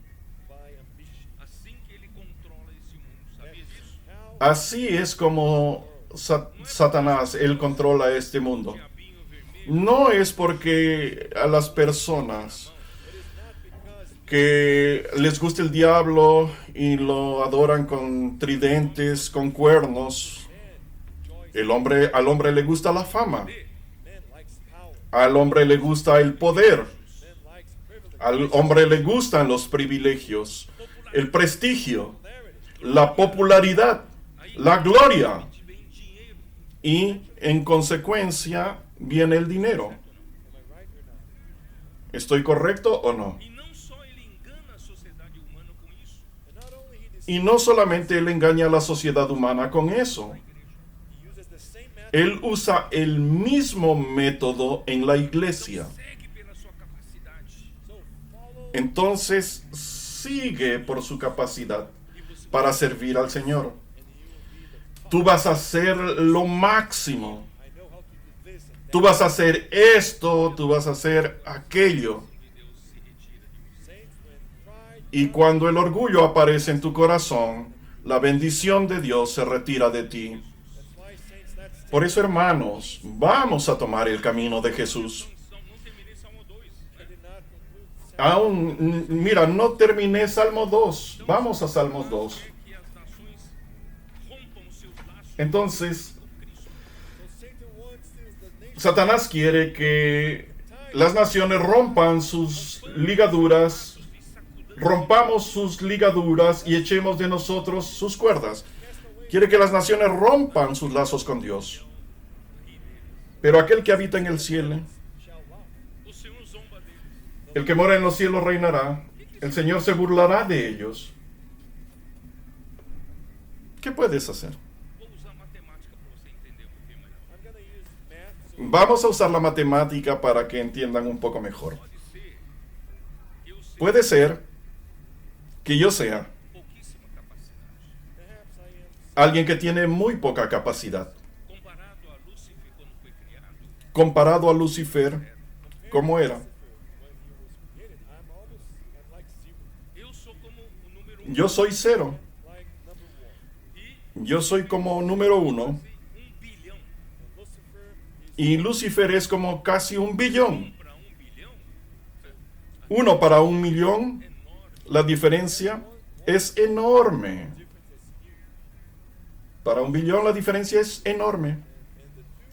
by ambition. assim que ele controla esse mundo. Sabia disso? How Así es como Satanás, él controla este mundo. Diabinho vermelho No es porque a las personas que les gusta el diablo y lo adoran con tridentes, con cuernos. Al hombre le gusta la fama. man likes power, Al hombre le gusta el poder. man likes privilege, Al hombre le gustan los privilegios, el prestigio, narrative. la popularidad, la gloria. vem dinheiro. Y en consecuencia viene el dinero. Am I right or not? ¿Estoy correcto o no? E não só ele engana a sociedade humana com isso, And not only he deceives, Y no solamente él engaña a la sociedad humana con eso. he uses the same method Él usa el mismo método en la iglesia. segue pela sua capacidade. so follow Entonces sigue por su capacidad para servir al Señor. Tú vas a hacer lo máximo. I know how to do this and that. Tú vas a hacer esto, tú vas a hacer aquello. E Deus se retira de você. Saints, when pride Y cuando el orgullo aparece en tu corazón, la bendición de Dios se retira de ti. that's why saints let's Por eso, hermanos, vamos a tomar el camino de Jesús. Não terminei Salmo 2. I did not conclude Aún, mira, no terminé Salmo 2. Vamos a Salmo 2. É que as nações rompam os seus laços Entonces, com Cristo. so Satan wants the nation Satanás quiere que las naciones rompan sus ligaduras, rompamos sus ligaduras y echemos de nosotros sus cuerdas. Quiere que las naciones rompan sus lazos con Dios. Pero aquel que habita en el cielo, shall laugh. O Senhor zomba deles. el que mora en los cielos reinará, el Señor se burlará de ellos. ¿Qué puedes hacer? Vou usar matemática para você entender um pouquinho melhor. I'm gonna use math so Vamos a usar la matemática para que entiendan un poco mejor. Pode ser que eu seja Puede ser que yo sea pouquíssima capacidade. perhaps I am alguien que tiene muy poca capacidad. Comparado a Lúcifer quando foi criado, Comparado a Lucifer, ¿cómo era? when he was created. I'm like zero, eu sou como o número 1. Yo soy cero. like number one. E Yo soy como número 1. bilhão. And Lucifer is Y Lucifer es como casi 1 billón. Para bilhão, 1 para 1 millón, enorme. la diferencia es enorme. difference is huge. Para 1 billón la diferencia es enorme.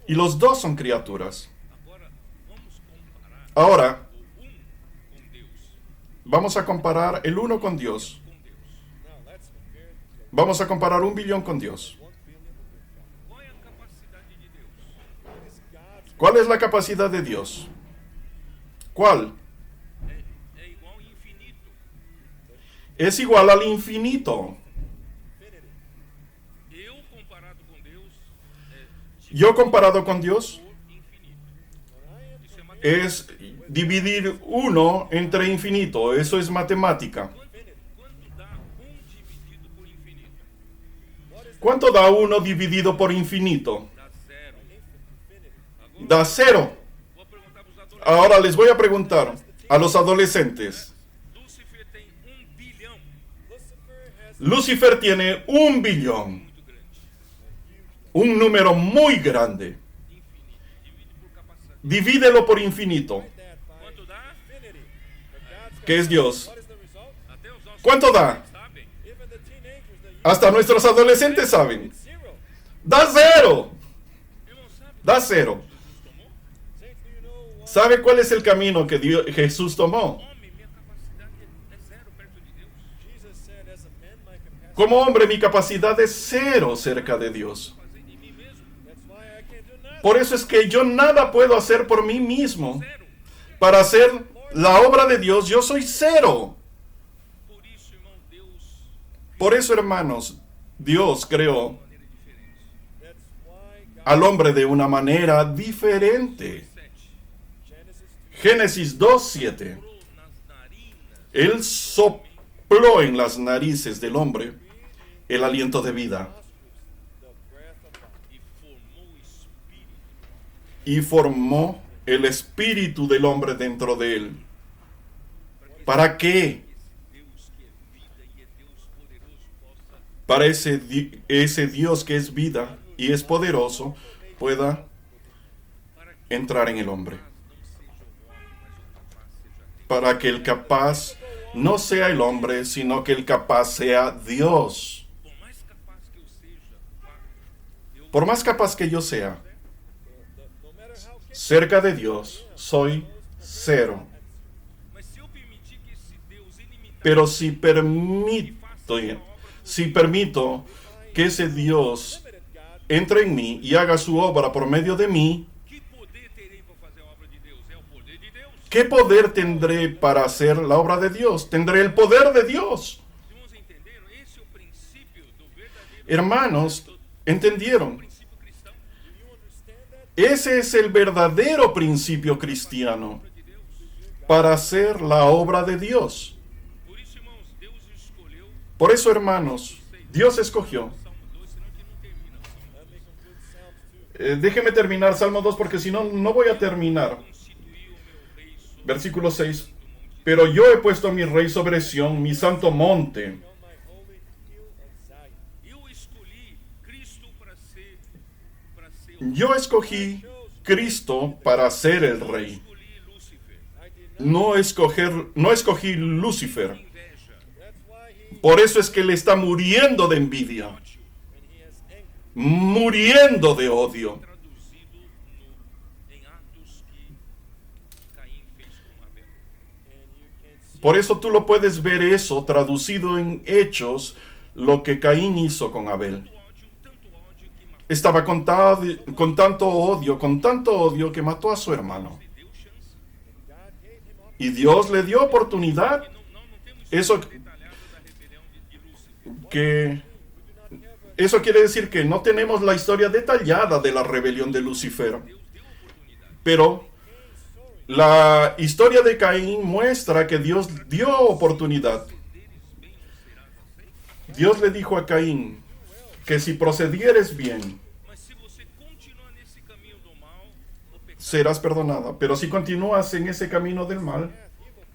Y los dos son criaturas. Agora, vamos comparar Ahora, o 1 com Deus. vamos a comparar el 1 con Dios. Com Deus. Now let's compare the Vamos a comparar 1 billón con Dios. 1 billion with God. Qual é a capacidade de ¿Cuál es la capacidad de Dios? ¿Cuál? É igual ao infinito. Es igual al infinito. Eu comparado com Deus Yo comparado con Dios por infinito. Isso é matemática. es dividir 1 entre infinito. Eso es matemática. Quanto dá 1 dividido por infinito? ¿Cuánto da 1 dividido por infinito? Dá 0. Agora Da 0. vou perguntar para os adolescentes. Ahora les voy a preguntar a los adolescentes. Lúcifer tem 1 bilhão. Lucifer tiene 1 billón. Muito grande. Un número muy grande. Infinito. Divide por capacidade. Divídelo por infinito, Quanto dá? que es Dios. What is the result? Até os nossos ¿Cuánto da? sabem. Even the teenagers that use Hasta nuestros adolescentes saben. zero. Da 0. Irmão, sabe Da 0. o que Jesus tomou? Saints, do you know what? ¿Sabe cuál es el camino que Jesús tomó? Homem, minha capacidade é 0 perto de Deus. Jesus said, as a man, my capacity. Como hombre, mi capacidad es 0 cerca de Dios. Fazer de mim mesmo. That's why I can't do nothing. Por eso es que yo nada puedo hacer por mí mismo. 0. Para hacer la obra de Dios, yo soy 0. Por isso, irmão, Deus Por eso, hermanos, Dios creó de maneira diferente. That's why God, al hombre de una manera diferente. 7. Génesis 2:7. Soprou nas narinas Él sopló en las narices del hombre el aliento de vida the breath of life. e formou o espírito. y formó el espíritu del hombre dentro de él. ¿Para qué? Deus que é vida e é Deus poderoso possa Para ese Dios que es vida y es poderoso pueda para que entrar en el hombre. não seja o homem, mas o capaz seja Deus. Para que el capaz no sea el hombre, sino que el capaz sea Dios. Por mais capaz que eu seja, eu Por más capaz que yo sea, No matter how capable, cerca de Dios soy 0. mas se eu permitir que esse Deus ilimitado Pero si permito que ese Dios God, entre en mí y haga su obra por medio de mí, que poder terei para fazer a obra de Deus? É o poder de Deus. ¿qué poder tendré para hacer la obra de Dios? Tendré el poder de Dios. Irmãos, entenderam? Esse é o princípio do verdadeiro Hermanos, ¿entendieron? princípio cristão do you understand that? Ese es el verdadero principio cristiano de Deus. para hacer la obra de Dios. Por isso, irmãos, Deus escolheu Por eso, hermanos, Dios escogió. Salmo 2, senão que não termina o Salmo Let 2. me conclude Psalms 2. Déjeme terminar Salmo 2 porque si no, no voy a terminar. Constituiu o meu rei sobre Versículo 6. o monte Pero yo he puesto a mi rey sobre Sión, mi santo monte. On my holy hill of Zion. Eu escolhi Cristo para ser Yo escogí Cristo para ser el rey. escolhi Lúcifer. I did not. No escogí Lucifer. Inveja. That's why he, Por eso es que le está muriendo de envidia, when he has anger. muriendo de odio. Traduzido em atos que Caim fez com Abel. And you can see Por eso tú lo puedes ver eso traducido en hechos, lo que Caín hizo con Abel. Tanto ódio que matou. Estaba con tanto odio que mató a su hermano. Deu chance. God gave him up. Y Dios le dio oportunidad. Não temos Eso detalhada da rebelião de Lúcifer. que eso quiere decir que no tenemos la historia detallada de la rebelión de Lucifer. Deus deu oportunidade. Pero la historia de Caín muestra que Dios dio oportunidad. Dios le dijo a Caín que si procedieres bien, Mas se você continuar nesse caminho do mal, o pecado serás perdonada. Pero si continúas en ese camino del mal, Evil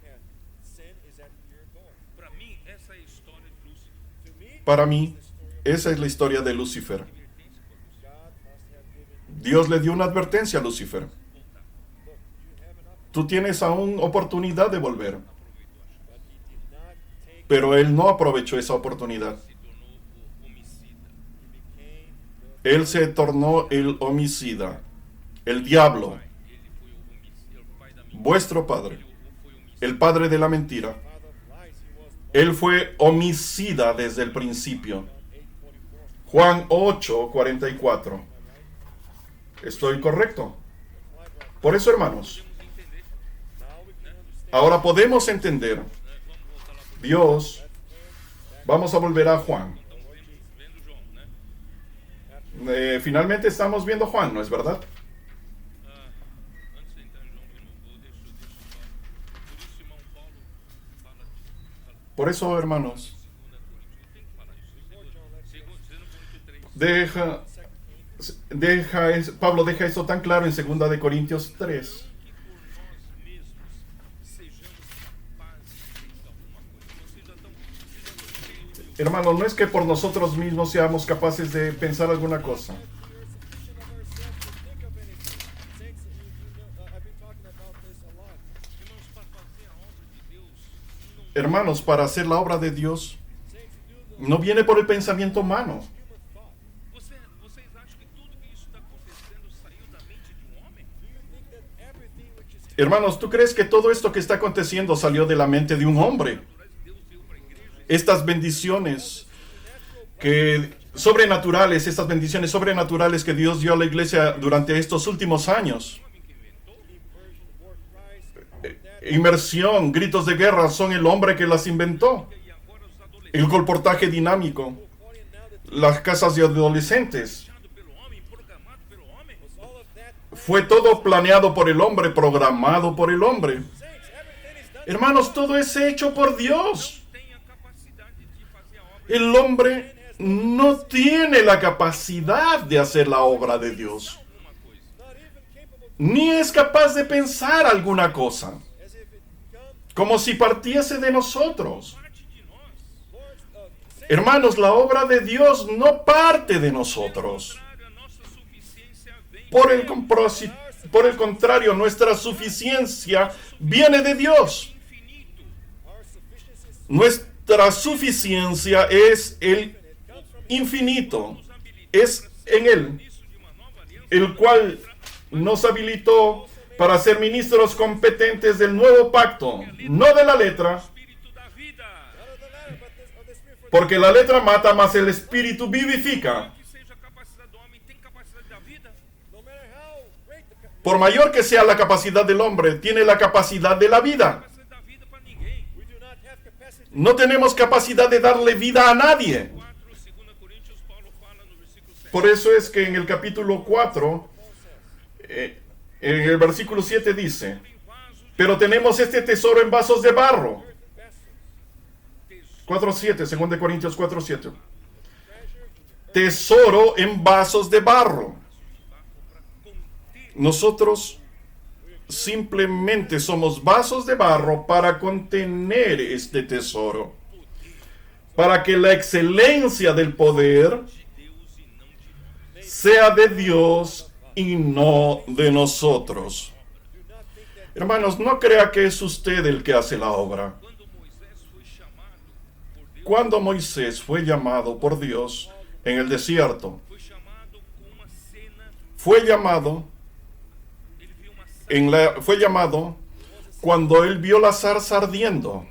path. Sin is at your door. para mim essa é a história de Lúcifer. To me, para mí, esa es la historia de Lucifer. Pertence para Lúcifer. God must have given. Dios le dio una advertencia a Lucifer. Voltar. Look, you have an opportunity, Tú tienes aún oportunidad de volver. Aproveitou a chance. but he did not take. Pero él no aprovechó esa oportunidad. Se tornou o homicida. He became the Él se tornó el homicida, el diablo, Ele foi o homicida, o pai da mentira. vuestro padre, Ele foi homicida. el padre de la mentira. father of lies. He was Él fue homicida desde el principio. 8:44. Juan 8:44. ¿Estoy correcto? Why Por eso, hermanos, Now we can understand. ahora podemos entender. Dios, vamos a volver a Juan. Estamos vendo João, né? Finalmente estamos viendo Juan, ¿no es verdad? Antes de entrar em João de novo, deixa eu falar. Por isso, irmão Paulo fala Por eso, hermanos, 2 Coríntios. Tem que falar isso. 2 Coríntios 3. Pablo deja esto tan claro en 2 de Corintios 3. Que por nós mesmos sejamos capazes de pensar alguma coisa. Vocês já estão cheios de Hermanos, no es que por nosotros mismos seamos capaces de pensar alguna cosa. Irmãos, para fazer a obra de Deus, não vem por pensamento humano. Hermanos, para hacer la obra de Dios no viene por el pensamiento humano. Vocês acham que tudo que isso está acontecendo saiu da mente de um homem? Do you think that everything which is Hermanos, ¿tú crees que todo esto que está aconteciendo salió de la mente de un hombre? Deus deu para a igreja Estas bendiciones sobrenaturales, estas bendiciones sobrenaturales que Dios dio a la iglesia durante estos últimos años. Inmersión, gritos de guerra, son el hombre que las inventó. e agora os adolescentes, El comportaje dinámico, las casas de adolescentes, pelo homem, programado pelo homem. all of that. fue todo planeado por el hombre, programado por el hombre. Saints, everything is done. Hermanos, todo es hecho por Dios. Tem a capacidade de fazer a obra. El hombre no tiene la capacidad de hacer la obra de Dios, Alguma coisa. Not even capable, ni es capaz de pensar alguna cosa, as if it comes, como si partiese de nosotros. Parte de nós. Lord, Saints, Hermanos, la obra de Dios no parte de nosotros. Contrário, a nossa suficiência vem Por el contrario, nuestra suficiencia viene de Dios. infinito. our sufficiency is Nuestra suficiencia es el infinito, es en Él, Isso de uma nova aliança. el cual nos habilitó para ser ministros competentes del nuevo pacto, no de la letra, Espírito da vida. not of the letter, but of the Spirit. For porque la letra mata, mas el espíritu vivifica. Que seja a capacidade do homem, tem capacidade da vida. no matter how great the Por mayor que sea la capacidad del hombre, tiene la capacidad de la vida. Capacidade da vida para ninguém. we do not have capacity. No tenemos capacidad de darle vida a nadie. 4, 2 Coríntios, Paulo fala no versículo 7. Por eso es que en el capítulo 4, en el versículo 7 dice, Em vasos pero tenemos este tesoro en vasos de barro. Vessels. 4:7, 2 Corintios 4:7. Tesoro en vasos de barro. Nosotros simplemente somos vasos de barro para contener este tesoro, para que la excelencia del poder sea de Dios y no de nosotros. Hermanos, no crea que es usted el que hace la obra. Quando Moisés foi chamado por Deus, Cuando Moisés fue llamado por Dios en el desierto, foi chamado com uma cena, fue llamado ele viu uma cena, fue llamado cuando él vio la zarza ardiendo.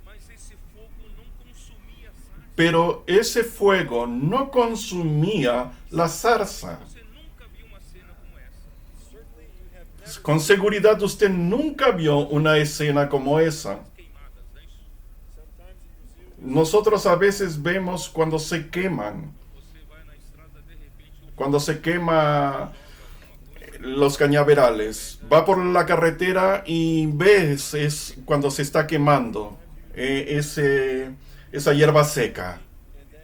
mas esse fogo não consumia a sarça. Pero ese fuego no consumía la zarza. Você nunca viu uma cena como essa. Certainly you have never Con seguridad usted nunca vio una escena como esa. Queimadas, não é isso? sometimes in Brazil Nosotros a veces vemos cuando se queman, Você vai na estrada, de repente, cuando se quema los cañaverales. Va por la carretera y ves es cuando se está quemando esa hierba seca. and then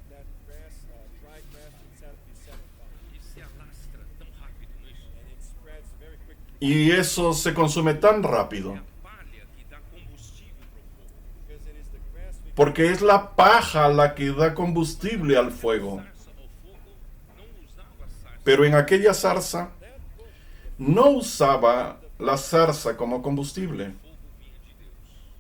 that grass, dry grass inside be set on fire, e se alastra tão rápido, não é isso? and it spreads very quickly Y eso se consume tan rápido. A palha que dá combustível para o fogo. because it is the grass we Porque es la paja la que da combustible al fuego. Sarça ao fogo não usava sarça. Pero en aquella zarza that bush, no usaba la zarza como combustible. O fogo vinha de Deus.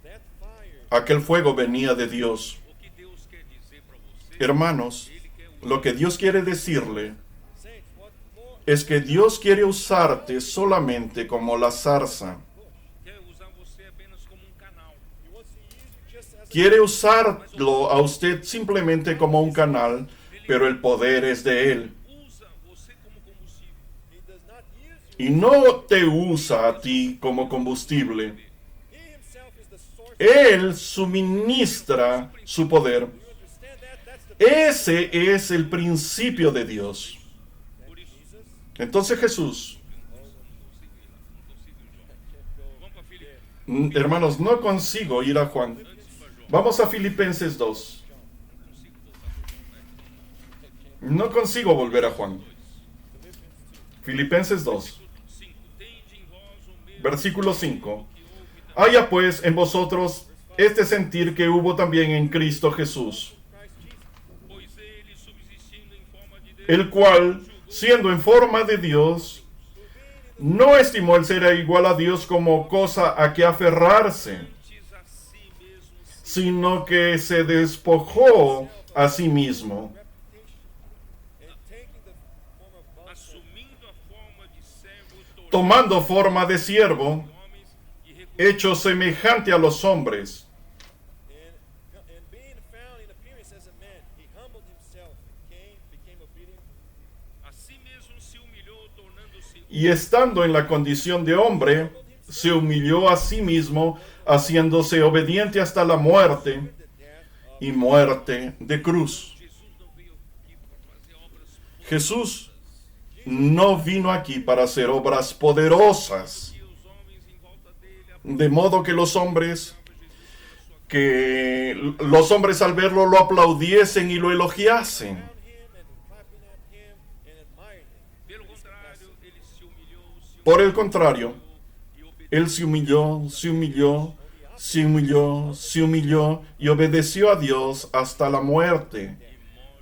that fire, Aquel fuego venía de Dios. O que Deus quer dizer para você, Hermanos, Ele quer usar. lo que Dios quiere decirle saints, what more es que Dios quiere usarte solamente como la zarza. Quer usar você apenas como canal. he wants to use you just as Quiere usarlo a usted simplemente como un canal, pero el poder es de Él. Usa você como combustível. he does not use y no te usa a ti como combustible. He himself is the source. Él suministra su poder. You understand that? That's the Ese es el principio de Dios. Jesus. Entonces Jesús, Vamos para Filipe. hermanos, no consigo ir a Juan. Vamos a Filipenses 2. No consigo volver a Juan. Filipenses 2, 5. Tende em vós o mesmo versículo 5. que houve Haya pues en vosotros este sentir que hubo también en Cristo Jesús, Christ Jesus. pois ele, subsistindo em forma de Deus, el cual, siendo en forma de Dios, no estimó el ser igual a Dios como cosa a que aferrarse, antes a si mesmo, sino que se despojó a sí mismo, And taking the form of bondservant, assumindo a forma de servo, tomando forma de siervo, homens e hecho semejante a los hombres, and being found in appearance as a man, he humbled himself and became obedient. a si mesmo se humilhou, tornando-se y estando en la condición de hombre, se humilló a sí mismo, haciéndose obediente hasta la muerte, The death of y muerte de cruz. Jesus não veio aqui para fazer obras Jesús no vino aquí para hacer obras poderosas, que os homens em volta dele de modo que los hombres al verlo lo aplaudiesen y lo elogiasen. him and clapping at him and admiring him. Pelo contrário, ele se humilhou, Por el contrario, e obedeceu él se humilló, se humilló, se humilló, se humilló y obedeció a Dios hasta la muerte e morte de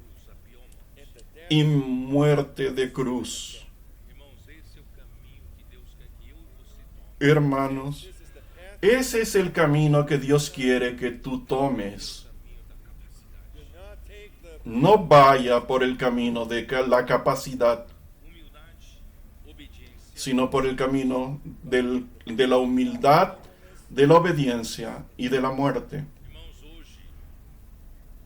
cruz, a pior morte. y muerte de cruz. Irmãos, esse é o caminho que Deus quer que eu e você tome. Hermanos, This is the path. ese es el camino que Dios quiere que tú tomes. O caminho da capacidade. Do not take the No vaya por el camino de la capacidad, Humildade, obediência. sino por el camino de la humildad, de la obediencia y de la muerte. Irmãos, hoje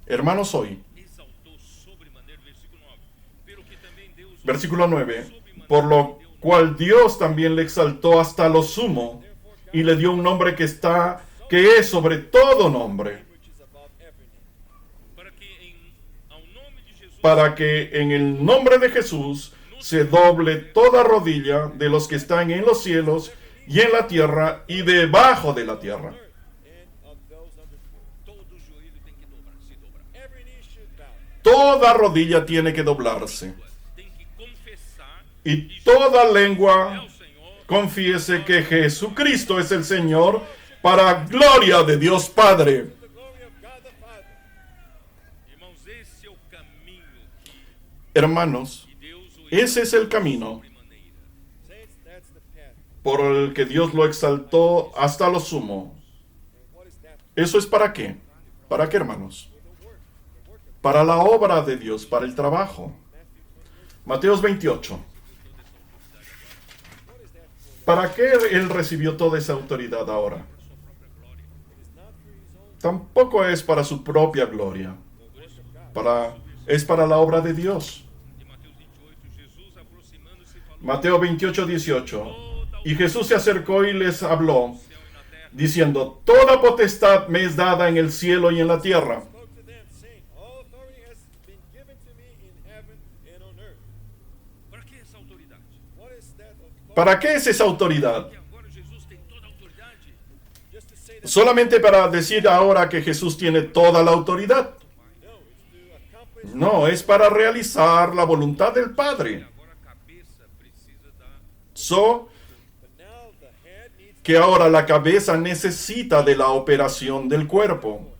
Hermanos, hoy, exaltou sobremaneira, versículo 9. Pelo que também Deus o versículo 9, sobremaneira por lo deu cual Dios también le exaltó hasta lo sumo y le dio un nombre que es sobre todo nombre, which is above every name. para que ao nome de Jesus para que en el nombre de Jesús se doble toda rodilla de los que están en los cielos y en la tierra y debajo de la tierra. And of those under the earth. todo joelho tem que se dobrar. Every knee should bow. Toda rodilla tiene que doblarse Tem que confessar y toda é lengua o Senhor. confiese que Jesucristo es el Señor para gloria de Dios Padre. To the glory of God the Father. Irmãos, esse é o caminho que Hermanos, Deus o ese es el camino sobremaneira. Saints, that's the path. por el que Dios lo exaltó hasta lo sumo. And what is that? ¿Eso es para qué? ¿Para qué, hermanos? For the work. The work of Para la obra de Dios, para el trabajo. Mateos 28. what is that for? ¿Para qué Él recibió toda esa autoridad ahora? It is not for his own Tampoco es para su propia gloria. work of God. Es para la obra de Dios. De Mateus 28, Jesus aproximando-se falou Mateo 28, 18. Y Jesús se acercó y les habló, no céu e na terra. diciendo, toda potestad me es dada en el cielo y en la tierra. Spoke to them, saying, all authority has been given to me in heaven and on earth. Para que essa autoridade? What is that authority? ¿Para qué es esa autoridad? Que agora Jesus tem toda a autoridade. Just to say that ¿Solamente para decir ahora que Jesús tiene toda la autoridad? no, it's to accomplish. No, es para realizar la voluntad del Padre. Agora a cabeça precisa da But now the head needs Que ahora la cabeza necesita de la operación del cuerpo.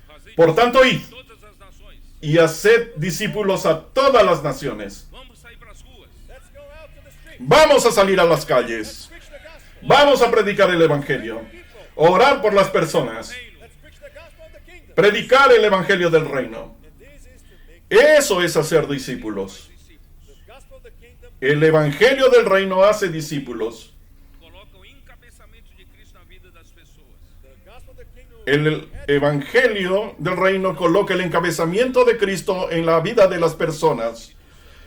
fazer Por tanto, id todas as nações. y haced discípulos a todas las naciones. Vamos sair para as ruas. let's go out to the street. Vamos a salir a las calles. Preach the gospel. Vamos a predicar el Evangelio. Orar por las personas. Reino. Let's preach the gospel of the kingdom. Predicar el Evangelio del reino. And this is to make Eso es hacer discípulos. the gospel of the kingdom El Evangelio del reino hace discípulos. Coloca o encabeçamento de Cristo na vida das pessoas. the gospel of the kingdom El Evangelio del reino coloca el encabezamiento de Cristo en la vida de las personas.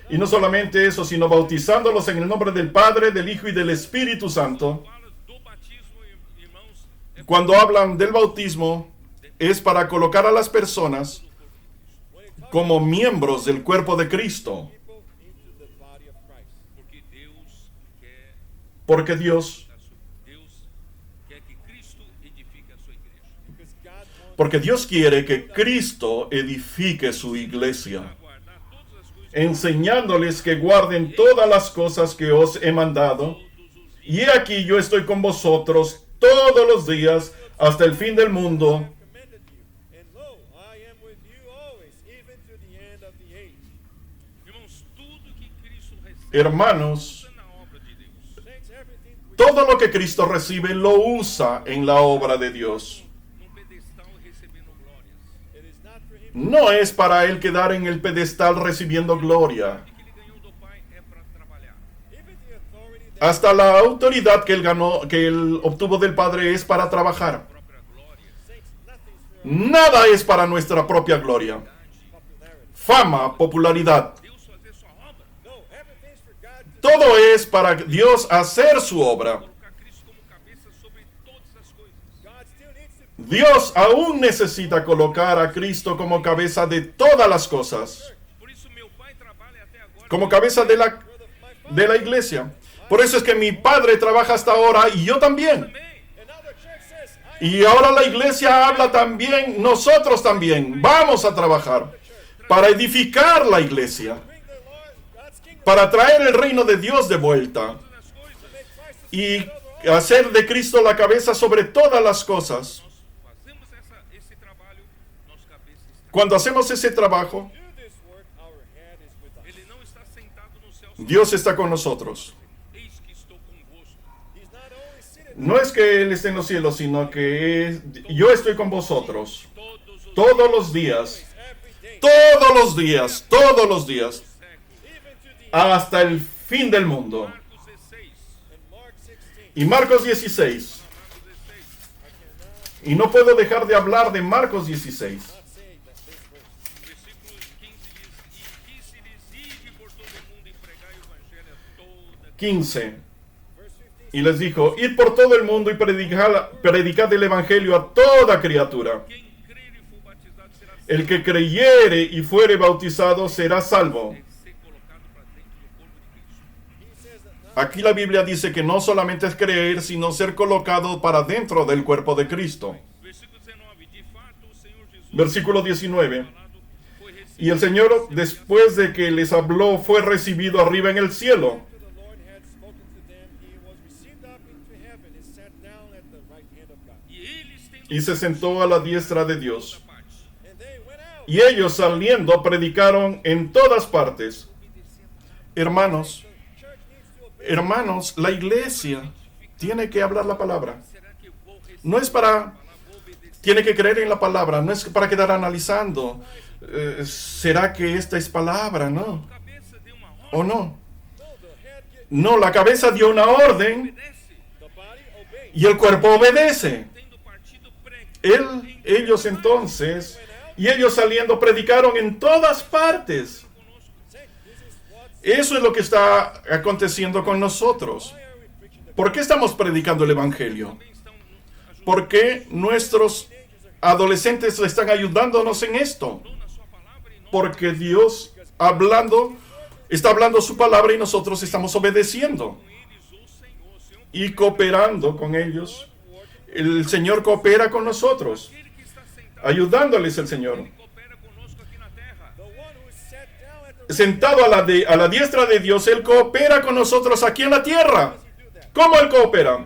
Y no solamente eso, sino bautizándolos en el nombre del Padre, del Hijo y del Espíritu Santo. Fala do batismo, irmãos, é Cuando hablan del bautismo, es para colocar a las personas como miembros del cuerpo de Cristo. people into the body of Christ. porque Deus quer Porque que Cristo edifique a sua igreja. Because God wants Porque Dios quiere que Cristo edifique su iglesia, Para guardar todas as coisas enseñándoles que guarden todas las cosas que os he mandado. todos os dias. Y he aquí yo estoy con vosotros todos los días hasta el fin del mundo. commended you. And lo, I am with you always, even to the end of the age. Irmãos, tudo que Cristo recebe Hermanos, usa na obra de Deus. Saints, everything we todo lo que Cristo recibe lo usa en la obra de Dios. Num pedestal recebendo glórias. it is not for him No es para él quedar en el pedestal recibiendo gloria. O que ele ganhou do Pai é para trabalhar. even the authority that Hasta la autoridad que él ganó, que él obtuvo del Padre es para trabajar. Própria glória, saints nothing's for our Nada es para nuestra propia gloria. popularity. Fama, popularidad. Deus fazer sua obra, No, everything's for God to Todo es para Dios hacer su obra. colocar Cristo como cabeça sobre todas as coisas. God still needs to Dios aún necesita colocar a Cristo como cabeza de todas las cosas, Por isso meu Pai trabalha até agora. como cabeza de my de la iglesia. Por eso es que mi Padre trabaja hasta ahora y yo también. Amém. and now the church says I Y ahora la iglesia habla también, nosotros también. Vamos a trabajar para edificar la iglesia, bring the Lord God's kingdom para traer el reino de Dios de vuelta Todas as coisas. make Christ the y head over all. hacer de Cristo la cabeza sobre todas las cosas. Nós fazemos esse trabalho, nossa cabeça está. Cuando hacemos ese trabajo, Do this work, our head is with us. Ele não está sentado no céu. Dios está con nosotros. Eis que estou convosco. He's not only seated No es que Él esté en los cielos, sino que yo estoy con vosotros Todos os todos los días, every day, todos los días, todos los días, séculos. even to the hasta el fin del mundo. Marcos 16. and Mark 16. Y Marcos 16. Marcos 16. Y no puedo dejar de hablar de Marcos 16. Not saying that this verse. Versículo 15 diz: E disse-lhes: Ide por todo o mundo e pregai o evangelho a toda 15. Verse 15. Y les dijo, id por todo el mundo y predicad el evangelio a toda criatura. Quem crer e for batizado será El que creyere y fuere bautizado será salvo. ser colocado para dentro do corpo de Cristo. He says that now Aquí la Biblia dice que no solamente es creer, sino ser colocado para dentro del cuerpo de Cristo. Versículo 19. De fato, o Senhor Jesus Versículo 19. falado foi recebido Y el Señor, después de que les habló, fue recibido arriba en el cielo. after the Lord had spoken to them, he was received up into heaven and sat down at the right hand of God. e eles tendo Y se sentó a la diestra de Dios. parte. And they went out. Y ellos saliendo predicaron en todas partes. Hermanos, The church needs to obey. hermanos, la iglesia tiene que hablar la palabra. Será que eu vou receber No es para, a palavra, vou obedecer? tiene que creer en la palabra, no es para quedar analizando. ¿Será que esta es palabra? No. A cabeça deu uma ordem, ¿O no? No, the head get, No, la cabeza dio una orden obedece. the body obey. y el cuerpo obedece. Tendo partido, Ellos entonces, y ellos saliendo predicaron en todas partes. Say, this is what. Eso es lo que está aconteciendo con nosotros. Why are we preaching the ¿Por qué estamos predicando el Evangelio? também estão ajudando ¿Por qué nuestros adolescentes están ayudándonos en esto? na sua palavra e nós Porque Dios está hablando su palabra y nosotros estamos obedeciendo com eles, o Senhor y cooperando con ellos. El Señor coopera con nosotros, aquele que está sentado, ayudándoles el Señor. coopera conosco aqui na terra. the one who sat down at the Sentado a la diestra de Dios, Él coopera con nosotros aquí en la tierra. do that. ¿Cómo Él coopera?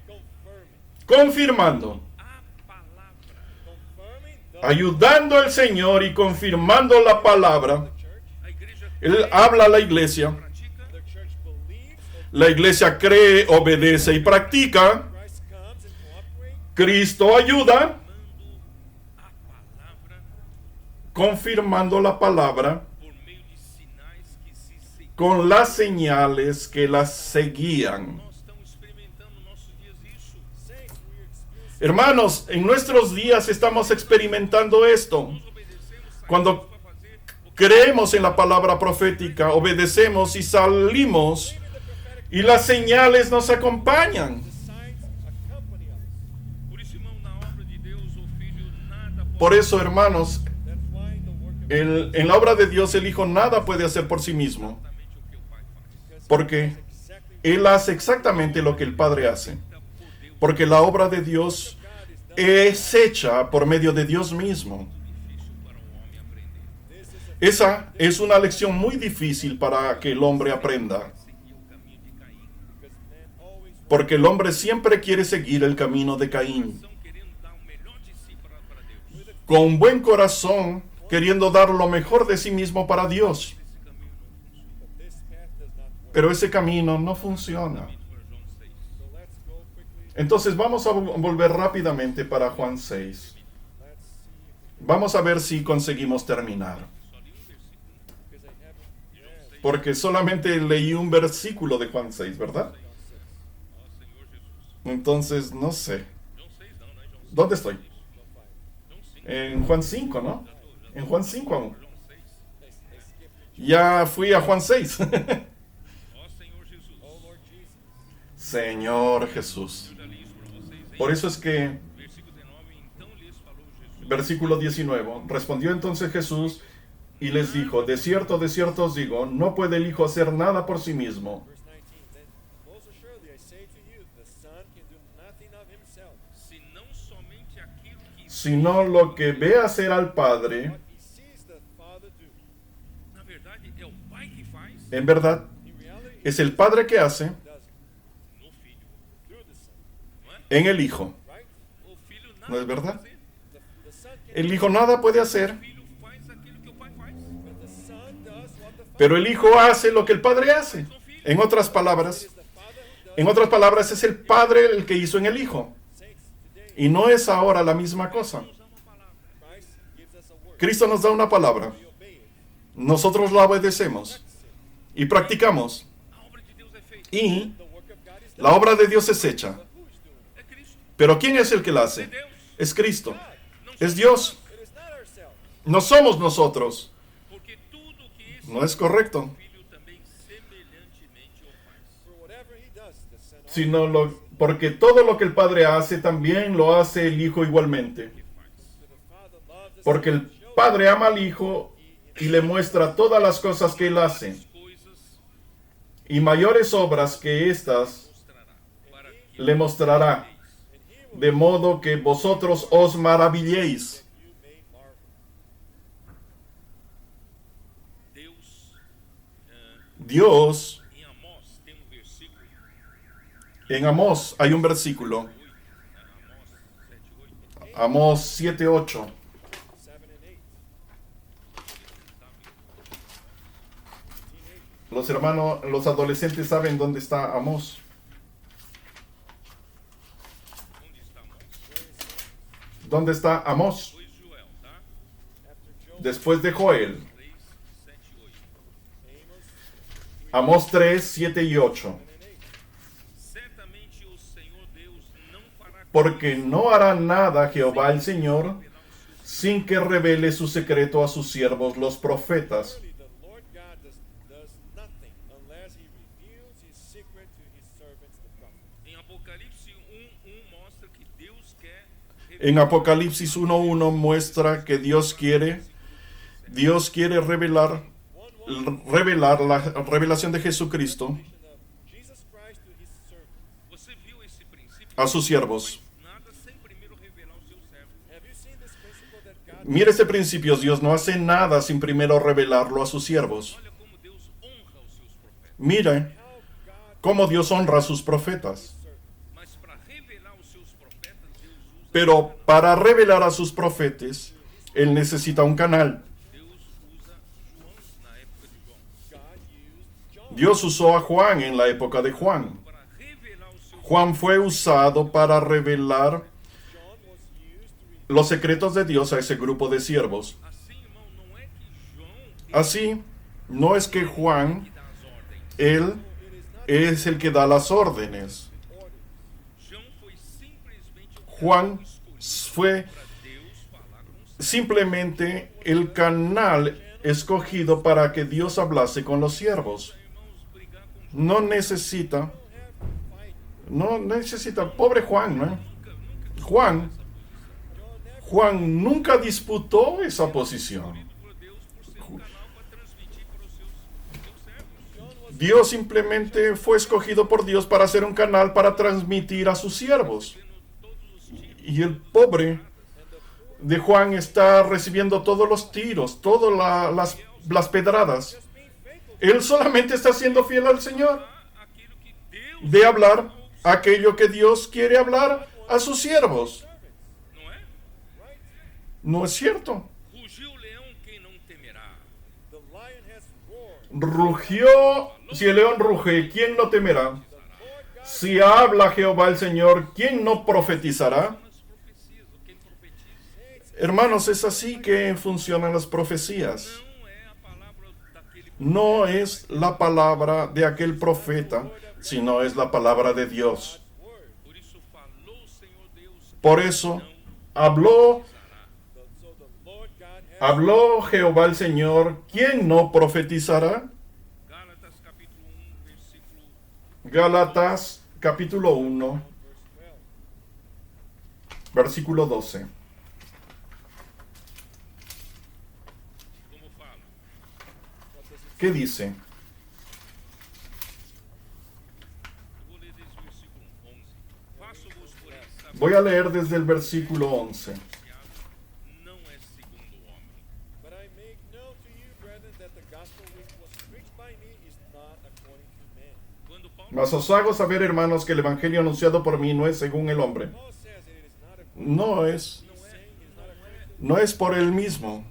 Confirming. Confirmando, A palavra. Confirming the ayudando al Señor y confirmando la palabra. church. A igreja Él habla a la iglesia. pratica, The church believes La iglesia cree, obedece y practica. Christ comes and cooperates. Cristo ayuda, mando a palavra confirmando la palabra por meio de sinais que se seguem. con las señales que las seguían. Nós estamos experimentando nossos dias isso. Saints, we are experiencing Hermanos, en nuestros días estamos experimentando esto. Nós obedecemos, Cuando- para fazer o creemos en la palabra profética, obedecemos y salimos y las señales nos acompañan. The signs accompany us. Por isso, irmão, na obra de Deus, o Filho nada pode Por eso, hermanos, That's why in the work of en la obra de Dios el Hijo nada puede hacer por sí mismo, exatamente o que o Pai faz. porque exactly Él hace exactamente lo que el Padre hace. Porque la obra de Dios es hecha por medio de Dios mismo. Difícil para um homem aprender. this is a Esa es una lección muy difícil para que el hombre aprenda. Seguir o caminho de Caim. because man always Porque el hombre siempre quiere seguir el camino de Caín. Estão querendo dar o melhor de si para Deus. Con un buen corazón, queriendo dar lo mejor de sí mismo para Dios. Esse caminho não funciona. but this path does not work. Pero ese camino no funciona. Para João 6. So let's go quickly. Entonces vamos a volver rápidamente para Juan 6. Let's see if Vamos a ver si conseguimos terminar. Só li versículo. because I haven't read Porque solamente leí un versículo de Juan 6, ¿verdad? John 6. Ó Senhor Jesus. Entonces, no sé. João 6 não, né? João 5. ¿Dónde estoy? John 5. João 5. En Juan 5, ¿no? En Juan 5 aún. João 6. I skipped it. Ya fui a Juan 6. Ó Senhor Jesus. Oh Lord Jesus. Señor Jesús. Eu já li isso para vocês. Por eso es que, Versículo 19. Então lhes falou Jesus. versículo 19, respondió entonces Jesús y les dijo, de cierto os digo, no puede el Hijo hacer nada por sí mismo, Verse 19. Then most assuredly I say to you, the Son can do nothing of himself. Se não somente aquilo que sino lo que ve hacer al Padre. What he sees the Father do. na verdade é o Pai que faz En verdad, In reality, es el Padre que hace he does no Filho, through the Son. não é? en el Hijo. Right? O Filho ¿No nada es verdad? pode fazer. The Son can El Hijo nada puede O hacer, Filho faz aquilo que o Pai faz. but the Son does what the Father pero el Hijo hace lo que el Padre hace. En otras palabras, is the Father who does. en otras palabras, es el Padre el que hizo en el Hijo. Saints, today Y no es ahora la misma cosa. Usar uma palavra. Christ gives us a word. Cristo nos da una palabra, We obey it. nosotros la obedecemos y practicamos. A obra de Deus é feita. Y The work of God is la done. obra de Dios es hecha. But who is doing it? É Cristo. Pero ¿quién es el que la hace? Deus. Es Cristo, Não es somos Dios. It is not ourselves. No somos nosotros. nós, porque tudo que esse No es correcto. Filho também semelhantemente o faz. For whatever he does, the Son also Sino porque todo lo que el Padre hace también lo hace el Hijo igualmente. Que faz. So the Father loves the Porque Son el and shows Padre ama al Hijo y le muestra todas las cosas que Él hace. As coisas Y mayores obras que estas mostrará para que le mostrará, and he will de modo que vosotros os maravilléis. you may marvel. Deus, Dios, em Amós, tem um versículo, en Amós hay un versículo, Amós 7:8, Amós 7:8. 7 and 8. Los hermanos, los adolescentes saben dónde está Amós. onde está Amós? ¿Dónde está Amós? Depois Joel, tá? After Joel, Después de Joel. 3, 7 e 8. Amos Amós 3, 7 y 8. 7 and 8. Certamente o Senhor Deus não fará Porque no hará nada Jehová el Señor sin que revele su secreto a sus siervos los profetas. Surely the Lord God does nothing unless he reveals his secret to his servants the prophets. Em Apocalipse 1:1 mostra que Deus quer En Apocalipsis 1:1 muestra que Dios quiere revelar la revelación de Jesucristo Of Jesus Christ to his servants. Você viu esse princípio? a sus siervos. Nada sem primeiro revelar ao seu servo. Have you seen this principle that God Mire este principio, Dios no hace nada sin primero revelarlo a sus siervos. Olha como Deus honra os seus profetas. Mire how God cómo Dios honra a sus profetas. servants? Mas para revelar os seus profetas, Deus usa Pero para revelar a sus profetas, Él necesita un canal. Deus usa João na época de João. God used John Dios usó a Juan en la época de Juan. Para revelar os seus Juan fue usado para revelar John was used to reveal los secretos de Dios a ese grupo de siervos. Assim, irmão, não é que João Así, no es que Juan, que dá as ordens. él it is not es el que da las órdenes. orders. João foi simplesmente o Juan canal escolhido fue para Deus falar com os seus. simplemente el canal escogido para que Dios hablase con los siervos. irmãos, brigar com No necesita, pobre Juan, ¿no? Juan nunca disputó esa posición. por Deus por ser um canal para transmitir para os seus servos. Dios simplemente fue escogido por Dios para ser un canal para transmitir a sus siervos. Y el pobre de Juan está recibiendo todos los tiros, todas las pedradas. Él solamente está siendo fiel al Señor, Aquilo que Deus de hablar aquello que Dios quiere hablar a sus siervos. não é? ¿No es cierto? Rugiu o leão, quem não temerá? The lion has roared. Rugió, si el león ruge, ¿quién no temerá? Si habla Jehová el Señor, ¿quién no profetizará? Nas profecias, ou quem profetiza Hermanos, es así que funcionan las profecías. não é a palavra daquele No es la palabra de aquel profeta, sino es la palabra de Dios. Por isso falou o Senhor Deus, Por eso habló So the Lord God has Habló Jehová el Señor, ¿quién no profetizará? Gálatas capítulo 1, versículo Gálatas capítulo 1, versículo 12. como fala. ¿Qué dice? Eu vou ler desde o versículo 11. Faço-vos, porém, saber Voy a leer desde el versículo 11. que não é segundo o homem. But I make known to you, brethren, that the gospel which was preached by me is not according to men. Quando Paulo Mas os hago saber, hermanos, que el evangelio anunciado por mí no es según el hombre. Paul says it is not No es, saying it is not according to no es por él mismo.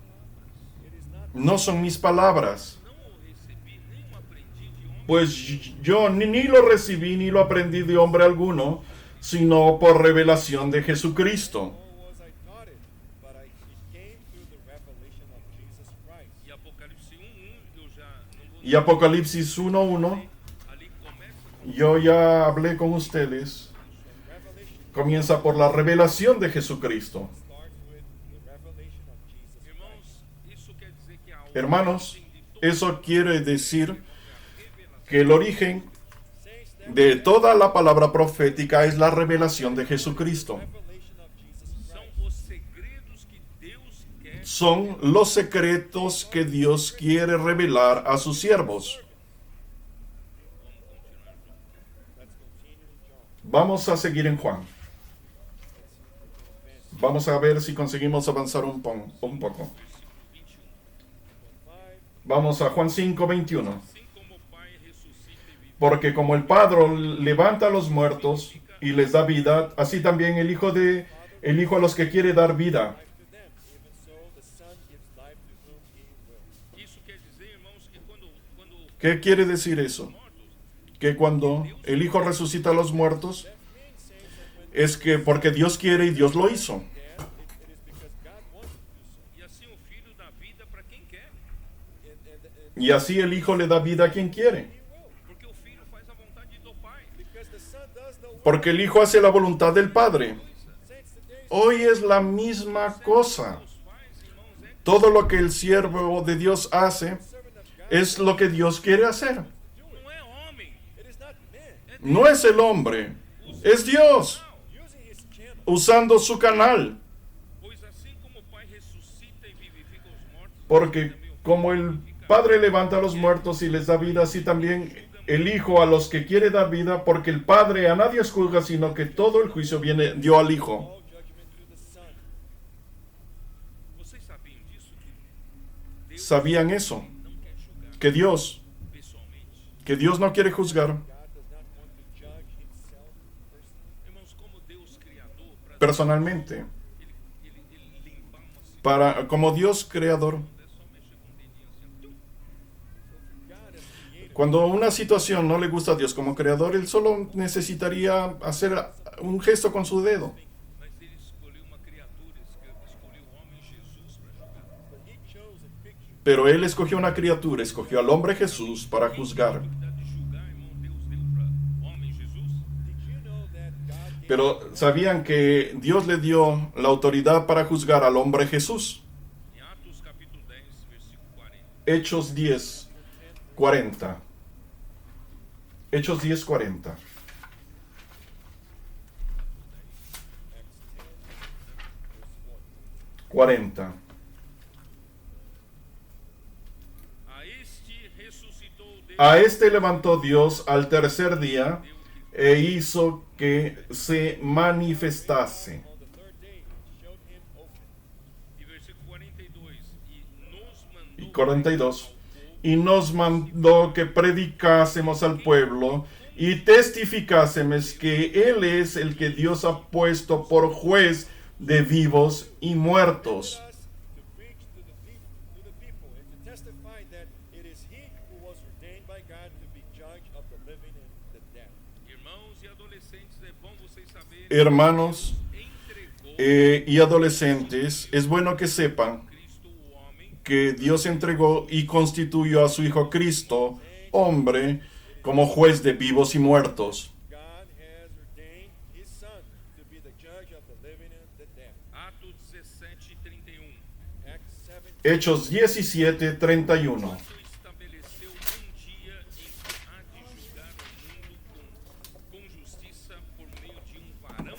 it is not No son mis palabras. não o recebi, nem o aprendi de homem, Pues yo ni lo recibí ni lo aprendí de hombre alguno, sino por revelación de Jesucristo. nor was I taught it, but it came through the revelation of Jesus Christ. e Apocalipse 1:1, eu já não vou Y Apocalipsis 1:1, ali começa yo ya hablé con ustedes, Revelation comienza por la revelación de Jesucristo. starts with the revelation of Jesus Christ. irmãos, isso quer dizer que a Hermanos, origem de toda eso quiere decir a revelação que el origen Saints, that de toda la palabra profética es la revelación de Jesucristo. revelation of Jesus são Christ. os segredos que Deus quer Son los secretos que Dios quiere revelar a sus siervos. Let's continue in John. Vamos a seguir en Juan. Vamos a ver si conseguimos avanzar un poco. versículo 21. Vamos a Juan 5:21. Assim como o Pai ressuscita e vive, Porque como el Padre levanta a los muertos y les da vida, así también el Hijo a los que quiere dar vida. Life to them, even so the Son gives life to whom he will. isso quer dizer, irmãos, que quando ¿Qué quiere decir eso? mortos, Que cuando el Hijo resucita a los muertos, That means, saints, that when es que porque Dios quiere y Dios lo hizo. death, it is because God wants to do so. e assim o Filho dá vida para quem quer, And Y así el Hijo le da vida a quien quiere. he will. porque o Filho faz a vontade do Pai. Because the Son does the will. Porque el Hijo hace la voluntad del Padre. Saints, today Hoy es la misma cosa. Deus faz, irmãos, é Todo lo que el siervo de Dios hace servant of God es lo que Dios quiere hacer. não é homem, it is not man No es el hombre, es Dios using his channel. usando su canal. pois assim como o Pai ressuscita e vivifica os mortos, Porque como el Padre levanta a los muertos y les da vida, así también el Hijo a los que quiere dar vida, porque el Padre a nadie juzga, sino que todo el juicio dio al Hijo. All judgment through the Son. vocês sabiam disso? Que Deus ¿Sabían eso? não quer julgar Que pessoalmente. Dios no quiere juzgar God does not want to judge himself personally. Irmãos, como Deus Criador, para personalmente, ele limpar uma situação, como Dios creador. é só mexer com o dedinho assim, tum, God as creator, Cuando una situación no le gusta a Dios como creador, Él solo necesitaría hacer un gesto con su dedo. mas ele escolheu uma criatura, escolheu o homem Jesus para julgar. but he chose a picture. Pero Él escogió una criatura, escogió al hombre Jesús para juzgar. A autoridade de julgar, irmão, Deus deu para o homem Jesus. Did you know that God gave Pero ¿sabían que Dios le dio la autoridad para juzgar al hombre Jesús? Em Atos capítulo 10, versículo 40. Hechos 10, 40. Hechos 10, 40. Acts 10, verse 40. A este ressuscitou Deus, A este levantó Dios al tercer día e hizo que se manifestase. 40. On the third day, showed him open. e versículo 42, Y 42. Y nos mandó que predicásemos al pueblo y testificásemos que Él es el que Dios ha puesto por juez de vivos y muertos. Us to preach to the people and to testify that it is he who was ordained by God to be judge of the living and the dead. irmãos e adolescentes, é bom vocês saberem Hermanos entregou y adolescentes, es bueno que sepan Cristo o homem que Dios entregó y constituyó a su Hijo Cristo, hombre, como juez de vivos y muertos. God has ordained his son to be the judge of the living and the dead. Atos 17:31. Acts 17. Hechos 17, 31. Quando estabeleceu dia em que há de julgar o mundo com justiça por meio de varão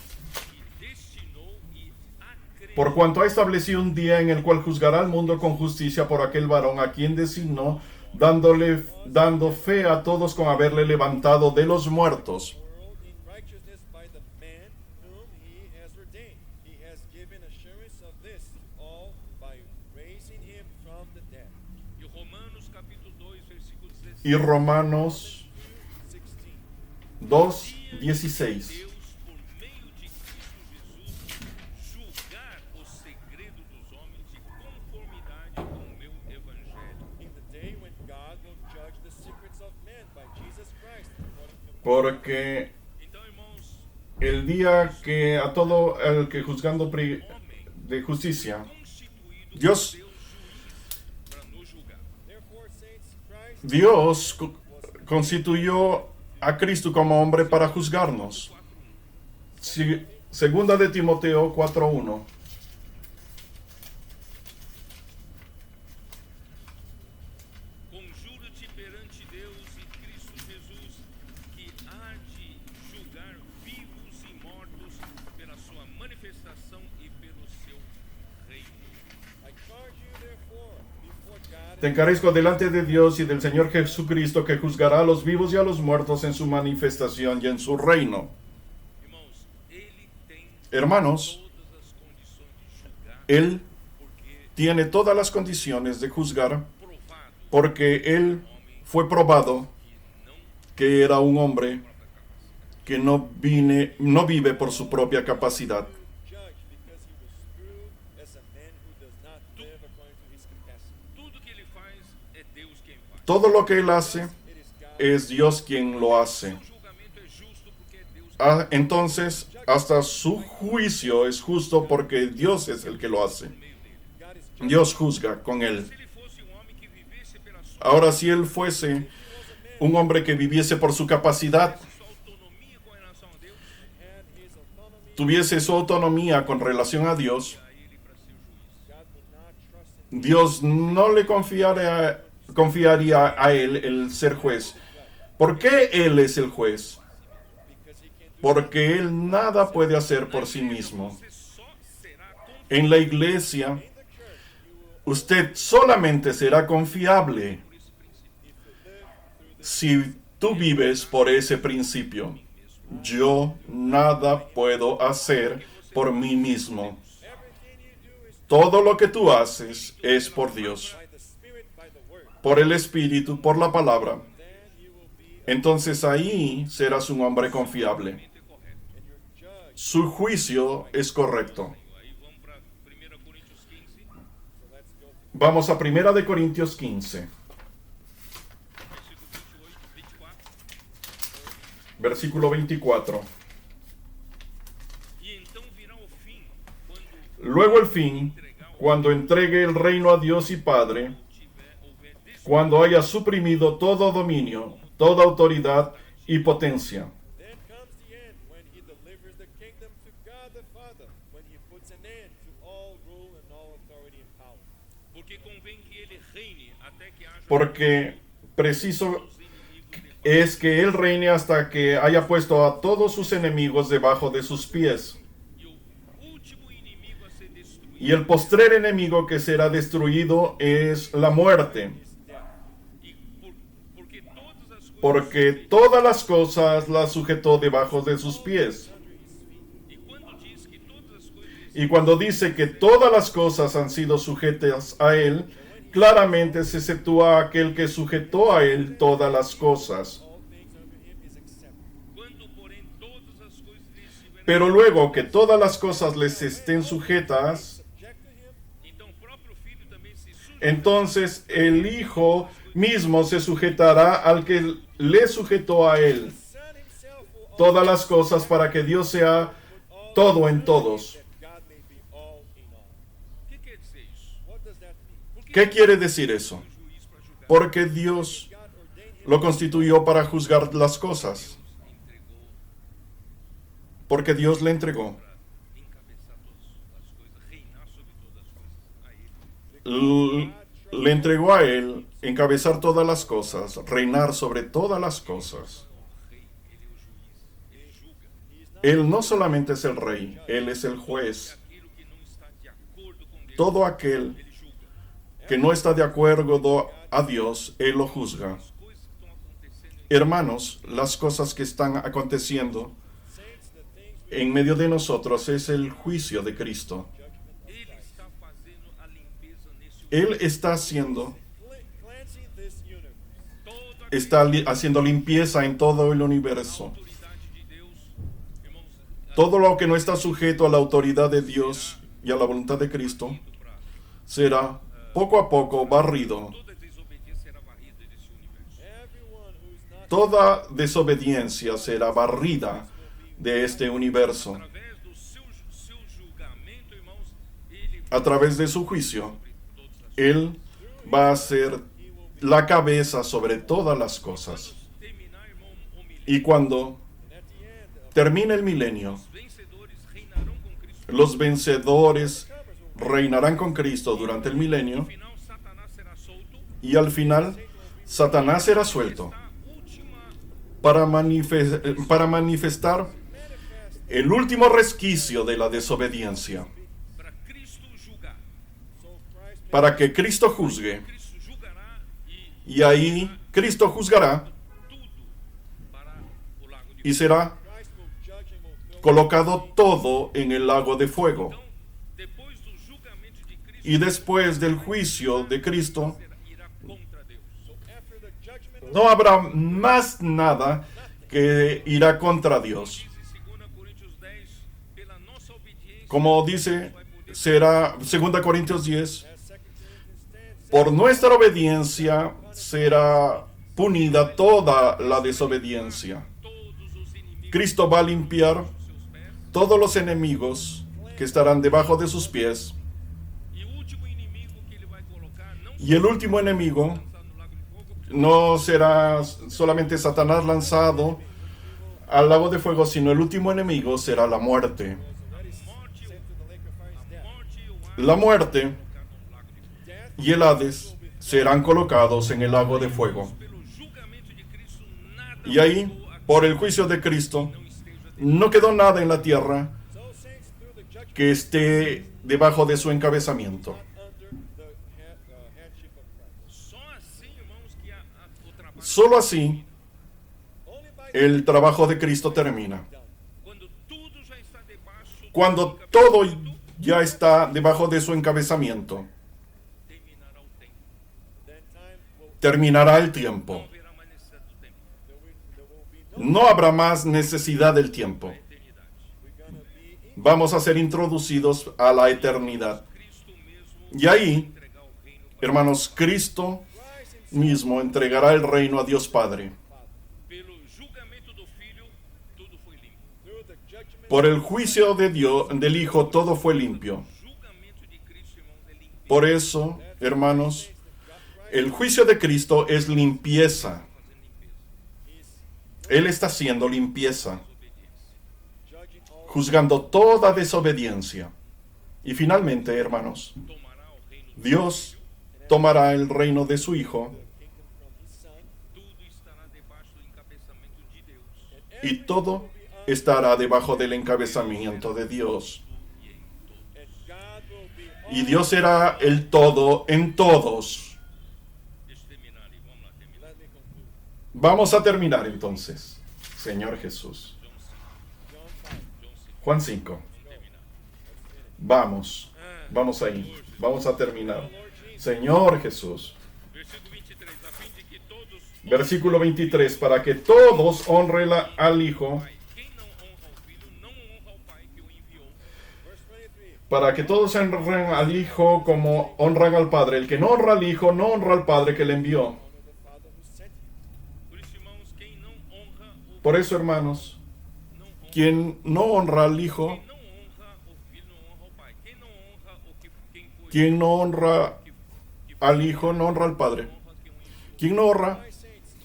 que destinou e acreditou. Por cuanto ha establecido un día en el cual juzgará al mundo con justicia por aquel varón a quien designó, dando fe a todos con haberle levantado de los muertos. World in righteousness by the man whom he has ordained. He has given assurance of this all by raising him from the dead. E Romanos capítulo 2, versículo 16. Y Romanos 16. 2, 16. Deus, por meio de Cristo Jesus, julgar o segredo dos homens de conformidade com o meu evangelho. In the day when God will judge the secrets of men by Jesus Christ according to Porque Então, irmãos, el día que a todo el que juzgando de justicia, constituído Dios- por Deus juiz para nos julgar. Therefore, saints, Christ Dios constituyó a Cristo como hombre para juzgarnos. Segunda de Timoteo 4:1. Conjuro-te perante Deus e Cristo Jesus, que há de julgar vivos e mortos pela sua manifestação e pelo seu reino. I charge you therefore before God Te encarezco delante de Dios y del Señor Jesucristo, que juzgará a los vivos y a los muertos en su manifestación y en su reino. Irmãos, ele tem Hermanos, todas as condições de julgar, Él porque tiene todas las condiciones de juzgar, provado porque Él fue probado que não que era un hombre que no vive por su propia capacidad. judge because he was through as a man who does not live according to his capacity. tudo que ele faz é Deus quem faz. Todo lo que Él hace It is God. es Dios quien lo hace. Seu julgamento é justo porque é Deus. Entonces, hasta su juicio es justo porque Dios es el que lo hace. God is just. Dios juzga con Él. Se ele fosse um homem que vivesse pela sua Ahora, si Él fuese un hombre que viviese por su capacidad, autonomia com relação a Deus, Had his autonomy, tuviese su autonomía con relación a Dios, a ele para ser juiz. God would not trust him. Dios no le confiaría a Él el ser juez. ¿Por qué Él es el juez? Because he can't do Porque Él nada puede hacer por sí mismo. Você só será confiável En la iglesia, in the church. You will, usted solamente será confiable por esse princípio. if you live through this, si tú vives por ese principio. Yo nada puedo hacer por mí mismo. everything you do is Todo lo que tú haces es por Dios, by the Spirit, by the Word. por el Espíritu, por la palabra. Then you will be, Entonces ahí serás un hombre confiable. Correto. and your judge. Su juicio es correcto. Aí vamos para 1 Coríntios 15, So let's go to Vamos a 1 de Corintios 15, versículo 28, 24. versículo 24. E então virá o fim, quando Luego el fin, cuando entregue el reino a Dios y Padre, houver cuando haya suprimido todo dominio, toda autoridad y potencia. Then comes the end when he delivers the kingdom to God the Father, when he puts an end to all rule and all authority and power. Porque convém que ele reine até que haja Porque preciso es que Él reine hasta que haya puesto a todos sus enemigos debajo de sus pies. e o último inimigo a ser destruído Y el postrer enemigo que será destruido es la muerte. e Porque todas las cosas las sujetó debajo de sus pies. e quando diz que todas as coisas Y cuando dice que todas las cosas han sido sujetas a Él, claramente se sitúa aquel que sujetó a Él todas las cosas. all things unto him is acceptable. quando porém todas as coisas lhe estiverem Pero luego que todas las cosas les estén sujetas, Subject to him, então o próprio filho também se sujeitará entonces el Hijo mismo se sujetará al que le sujetó a Él the Son himself will also todas las cosas para que Dios sea put all todo en todos. that God may be all in all. O que quer dizer isso? What does that mean? Por que ¿Qué quiere decir eso? o juiz para julgar Porque Dios God ordained him lo constituyó para juzgar las cosas. entregou Porque Dios le entregó. para encabeçar todas as coisas, reinar sobre todas as coisas a ele. Le entregó a Él encabezar todas las cosas, reinar sobre todas las cosas. O rei, ele é o juiz, ele julga Él no solamente es el rey, Él es el juez. aquilo que não está de acordo com Deus. Todo aquel Ele julga. que no está de acuerdo a Dios, Él lo juzga. As coisas que estão acontecendo Hermanos, las cosas que están aconteciendo saints, the things en medio de nosotros es el juicio de Cristo. ele está fazendo a limpeza nesse Él está haciendo, cleansing this universe. todo está haciendo limpieza en todo el universo. autoridade de Deus, irmãos, Todo lo que no está sujeto a la autoridad de Dios y a la voluntad de Cristo para será poco a poco barrido. toda desobediência será varrida desse universo. Everyone who's not Toda desobediencia será barrida de este universo. Através do seu julgamento, irmãos, ele A través de su juicio, todas as Él va a ser la cabeza sobre todas las cosas. terminar, irmão, o milênio. Y cuando and at the end of termine el milenio, Os vencedores reinarão com Cristo. los vencedores reinarán con Cristo durante el milenio No final, Satanás será solto. y al final Satanás será suelto A última para manifestar el último resquicio de la desobediencia, para Cristo julgar. so Christ para que Cristo juzgue. Cristo julgará e Y ahí Cristo juzgará tudo para o lago de y será Christ will judge and will throw colocado todo en el lago de fuego. Então, depois do julgamento de Cristo, Y después del juicio de Cristo, irá contra Deus. so after the judgment of no habrá más nada que irá contra Dios. Diz em 2 Coríntios 10, pela nossa obediência, Como dice, será 2 Corintios 10, as 2 Corinthians 10 por nuestra obediencia será punida toda la desobediencia. todos os inimigos Cristo va a limpiar dos seus pés, todos los enemigos que estarán debajo de sus pies. e o último inimigo que ele vai colocar não Y el último enemigo lançar no lago de fogo, no será solamente Satanás lanzado al lago de fuego, sino el último enemigo será la muerte. morte sent to the lake of fire is death. morte e o ar La muerte colocar no lago de fogo. Death y el Hades serán colocados en el lago de fuego. Pelo julgamento de Cristo, nada Y ahí, ficou aqui por el juicio de Cristo, não esteja dentro. no quedó nada en la tierra so saints through the judgment que esté debajo de su encabezamiento. under the headship of Christ. Só assim, irmãos, que o trabalho Solo así Only by el trabajo de Cristo termina. done. quando tudo já está debaixo do Cuando seu todo capacete, ya está debajo de su encabezamiento, terminará o tempo. Then time will terminará el tiempo. Não haverá mais necessidade do tempo. there will be no No habrá más necesidad del tiempo. Eternidade. we're gonna be in Vamos a ser introducidos a la eternidad. Cristo mesmo Y ahí, entregar o reino para hermanos, Cristo Christ himself mismo entregará el reino a Dios Padre. pelo julgamento do Filho, tudo foi limpo. through the judgment Por el juicio de Dios, del Hijo, todo fue limpio. O julgamento de Cristo, irmãos, é limpeza. Por eso, hermanos, el juicio de Cristo es limpieza. Fazendo limpeza. Él está haciendo limpieza, Obediência. judging all juzgando toda desobediencia. Y finalmente, hermanos, Tomará o reino do Dios tomará el reino de su Hijo the kingdom from his son, tudo estará debaixo do encabeçamento de Deus. and y everything todo will be under, estará debajo del encabezamiento de Dios. and God will be Y all. Dios será el todo en todos. Deixa eu terminar ali, vamos lá terminar. Let me conclude. Vamos a terminar entonces, Señor Jesús. João 5, John 5. Juan 5. vamos terminar. Vamos, vamos ahí, vamos a terminar. Señor Jesús. Versículo 23, a fim de que todos Versículo 23, para que todos honren al Hijo, Pai, quem não honra o Filho, não honra o Pai que o enviou. Verse 23. para que todos honren al Hijo como honran al Padre. El que no honra al Hijo, no honra al Padre que le envió. Honor the Father who sent him. Por isso, irmãos, quem não honra o Por eso, hermanos, não honra, quien no honra al Hijo, quem não honra o Filho não honra o Pai. Quem não honra o que quem foi quien no honra que al Hijo, no honra al Padre. honra quem o enviou. Quien no honra My saints,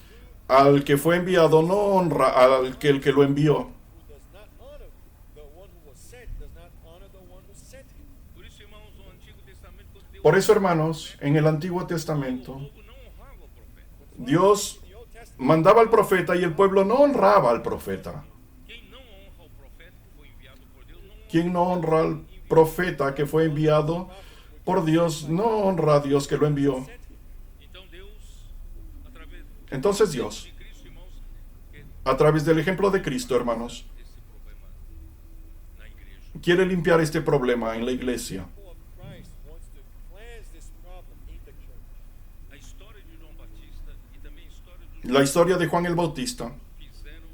al que fue enviado, no honra al que el que lo envió. who does not honor the one who was sent, does not honor the one who sent him. Por isso, irmãos, no Antigo Testamento, quando Deus Por eso, hermanos, en el Antiguo Testamento, o povo não honrava o profeta. Dios In the Old Testament, mandaba al profeta y el pueblo no honraba al profeta. Quem não honra o profeta que foi enviado por Deus, não honra Quien no honra al profeta que fue enviado por Dios, no honra a Dios que lo envió. Então Deus, através Entonces Dios, de Cristo, irmãos, que a través del ejemplo de Cristo, hermanos, esse problema na igreja. quiere limpiar este problema en la iglesia. people of Christ wants to cleanse this problem in the church. A história de João Batista e também a história dos La historia de Juan el Bautista fizeram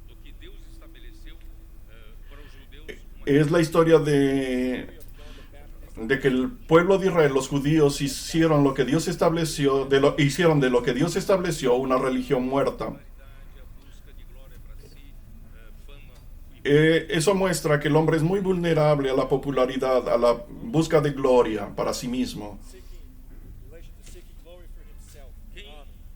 do que Deus estabeleceu para os judeus uma es la historia de que el pueblo de Israel, los judíos, hicieron lo que Dios estableció, hicieron de lo que Dios estableció una religión muerta. realidade, a busca de glória para si, fama e Eso muestra que el hombre es muy vulnerable a la popularidad, a la busca de gloria para sí mismo. Seeking glory for himself.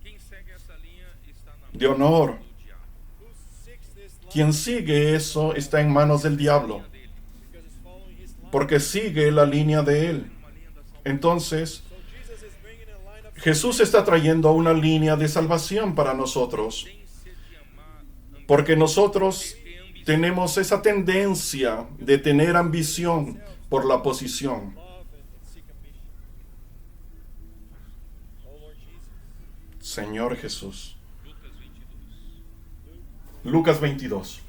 quem segue essa linha está na De honor. do diabo. Who seeks this life Quien sigue eso está en manos del diablo, because it's following his life. porque sigue la línea de él. Uma linha da salvação. Entonces, So Jesus is bringing a line of Jesús está trayendo una línea de salvación para nosotros, Tem sede de amar, porque nosotros tenemos esa tendencia de tener ambición por la posición. love and seek a mission. Oh Lord Jesus. Señor Jesús. Lucas 22. Lucas 22.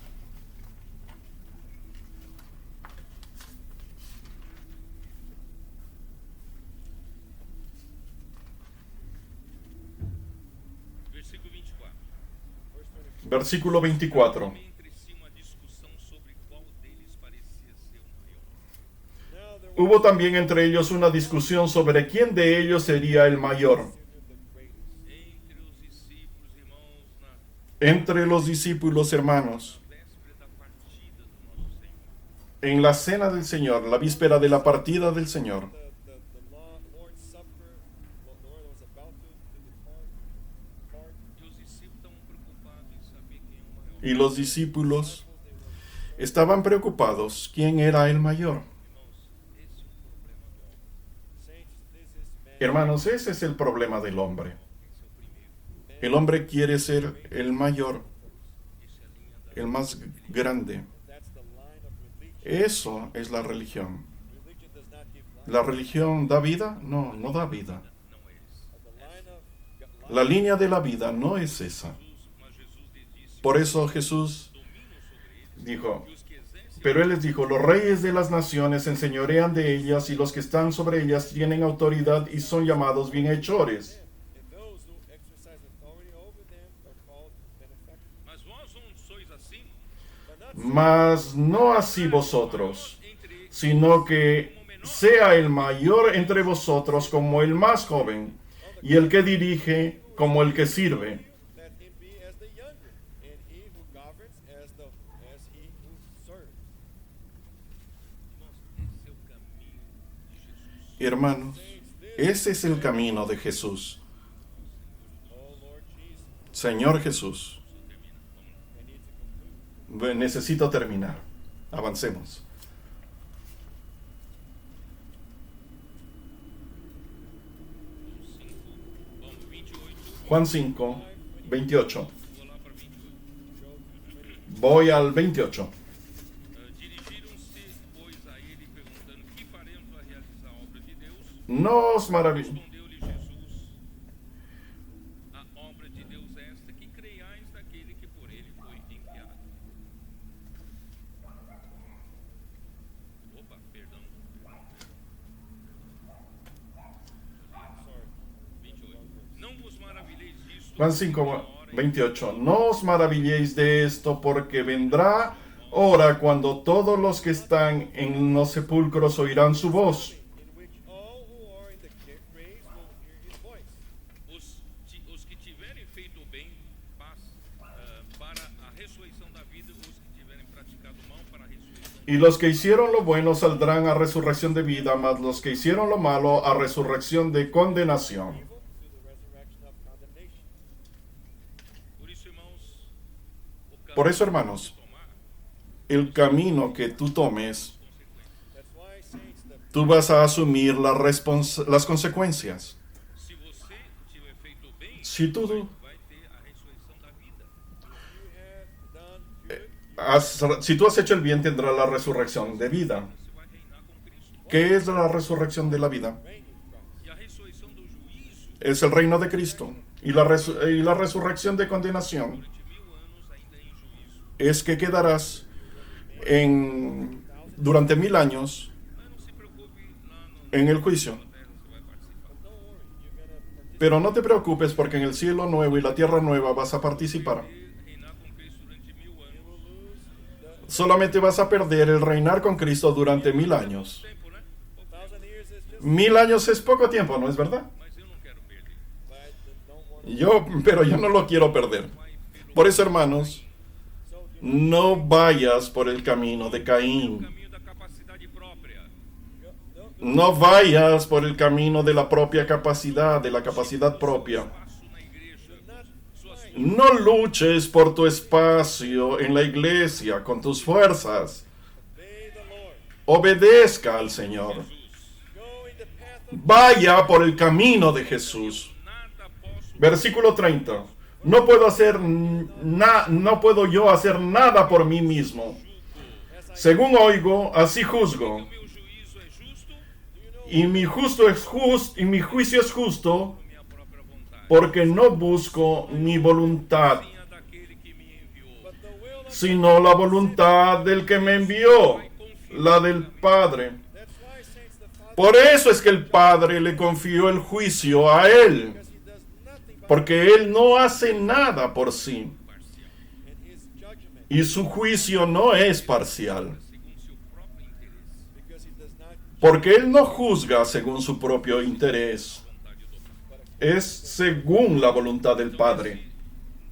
Versículo 24. Versículo 24. Também entre si uma discussão sobre qual deles parecia ser o maior. Now there Hubo también entre ellos una discusión sobre quién de ellos sería el mayor. was the greatest. Entre os discípulos, irmãos, na Entre los discípulos, hermanos, véspera da partida do nosso Senhor. en la cena del Señor, la víspera de la partida del Señor, The Lord's Supper, the Lord was about to depart. E os discípulos estavam preocupados em saber quem é o maior. y los discípulos estaban preocupados quién era el mayor. Irmãos, esse é o problema do homem. Saints, this is man. Hermanos, ese es el problema del hombre. Esse é o primeiro. El hombre quiere ser el mayor, Essa é a linha da el más grande. That's the line of religion. Eso es la religión. Religion does not give life. ¿La religión da vida? No, no da vida. não é esse. The line of life La línea de la vida no es esa. Mas Jesus lhe disse: Por eso Jesús domino sobre eles. dijo, E os que exercem pero él les dijo, los reyes de las naciones se enseñorean de ellas y los que están sobre ellas tienen autoridad y son llamados bienhechores. and those who exercise authority over them are called benefactors. Mas vós não sois assim, But not Mas no así vosotros, entre sino que sea el mayor entre vosotros como el más joven y el que dirige como el que sirve. let him be as the younger, and he who governs as he who serves. irmãos, esse é o caminho de Jesus. Hermanos, ese es el camino de Jesús. Oh Lord Jesus, Señor Jesús, I need to conclude. necesito terminar. Avancemos. Juan 5, 28. Vou lá para 28. Voy al 28. Dirigiram-se, pois, a ele perguntando: que faremos para realizar a obra de Deus? No os maravilléis. Respondeu-lhe Jesus: a obra de Deus é esta, que creiais naquele que por ele foi enviado. Opa, perdão. 28. Não vos maravilheis disto. Juan 5, 28. No os maravilléis de esto, porque vendrá hora cuando todos los que están en los sepulcros oirán su voz. in which all who are in the graves will hear his voice. Os que tiverem feito o bem, paz, para a ressurreição da vida, os que tiverem praticado o mal, para a ressurreição Y los que hicieron lo bueno saldrán a resurrección de vida, mas los que hicieron lo malo a resurrección de condenación. Evil to the resurrection of condemnation. Por isso, irmãos, o Por eso, caminho hermanos, que tomar, el camino que tú tomes, That's why, saints, the tú vas a asumir las consecuencias. se você tiver feito o bem, Si tú vai ter a ressurreição da vida. you have done good, si tú has hecho el bien, tendrás la resurrección de vida. Você vai reinar com Cristo. ¿Qué es la resurrección de la vida? reign with Christ. E a ressurreição do juízo, Es el reino de Cristo. Y la resurrección de condenación durante 1000 anos, ainda em juízo. es que quedarás durante 1000 años Mas não se preocupe, lá no en el juicio. na terra você vai participar. But don't worry, you're going to participate. Pero no te preocupes, porque en el cielo nuevo y la tierra nueva vas a participar. Reinar com Cristo durante 1000 You anos. will lose the Solamente vas a perder el reinar con Cristo durante 1000 años. Tempo, né? Pouco tempo. 1,000 years is just 1000 años es poco tiempo, ¿no es verdad? Mas eu não quero perder. but don't want Pero yo no lo quiero perder. Vai pelo Por eso, hermanos, so do no vayas por el camino de Caín. caminho da capacidade própria. don't No vayas por el camino de la propia capacidad, de la capacidad propia. Espaço na igreja, suas No luches por tu espacio en la iglesia con tus fuerzas. obey the Lord. Obedezca al Señor. Jesus. Go in the path of Vaya por el camino de Jesús. Nada posso Versículo 30. No puedo yo hacer nada por mí mismo. Según oigo, así juzgo. meu juízo é justo Y mi juicio es justo, por minha própria vontade. porque no busco mi voluntad, Sim, a daquele que me enviou. but the will of sino la voluntad del que me envió, la del Padre. that's why, saints, the Father, Por eso es que el Padre le confió el juicio a él, because he does nothing but porque él no hace nada por sí, in his judgment, y su juicio no es parcial, Segundo seu próprio interesse. because he does not porque él no juzga según su propio interés, Vontade do Pai. es según la voluntad del Padre.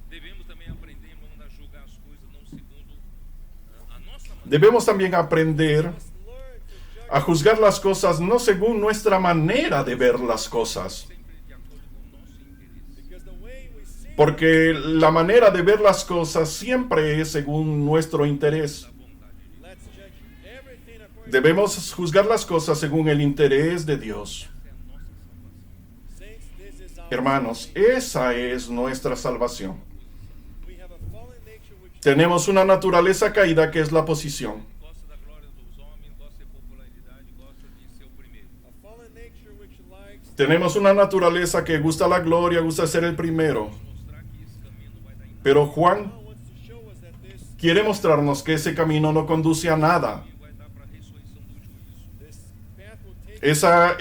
Devemos também aprender, irmão, a julgar as coisas não segundo a nossa maneira. Debemos también aprender learn to judge a juzgar las cosas no según nuestra manera de ver las cosas, Sempre de acordo com o nosso interesse. because the way we see porque la manera de ver las cosas siempre es según nuestro interés. Da vontade de let's judge everything according Debemos juzgar las cosas según el interés de Dios. Deus. É a nossa salvação. saints, this is our Hermanos, esa es nuestra salvación. we have a fallen nature which Tenemos una naturaleza caída que es la posición. Gosta da glória dos homens, gosta de popularidade, gosta de ser o primeiro. a fallen nature which likes Tenemos una naturaleza que gusta la gloria, gusta ser el primero. Mostrar que esse caminho não vai dar em nada. Pero Juan God wants to show us that this quiere mostrarnos que ese camino no conduce a nada. E vai dar para a ressurreição do juízo. this path will take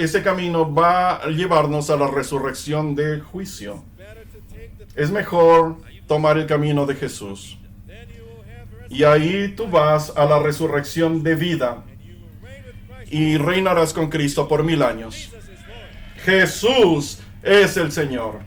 Ese camino va a llevarnos a la resurrección del juicio. better to take the Es mejor tomar el camino de Jesús. then you will have rest Y ahí tú vas a la resurrección de vida and you will reign with Christ. y reinarás con Cristo por 1000 años. Jesus is Lord. Jesús es el Señor.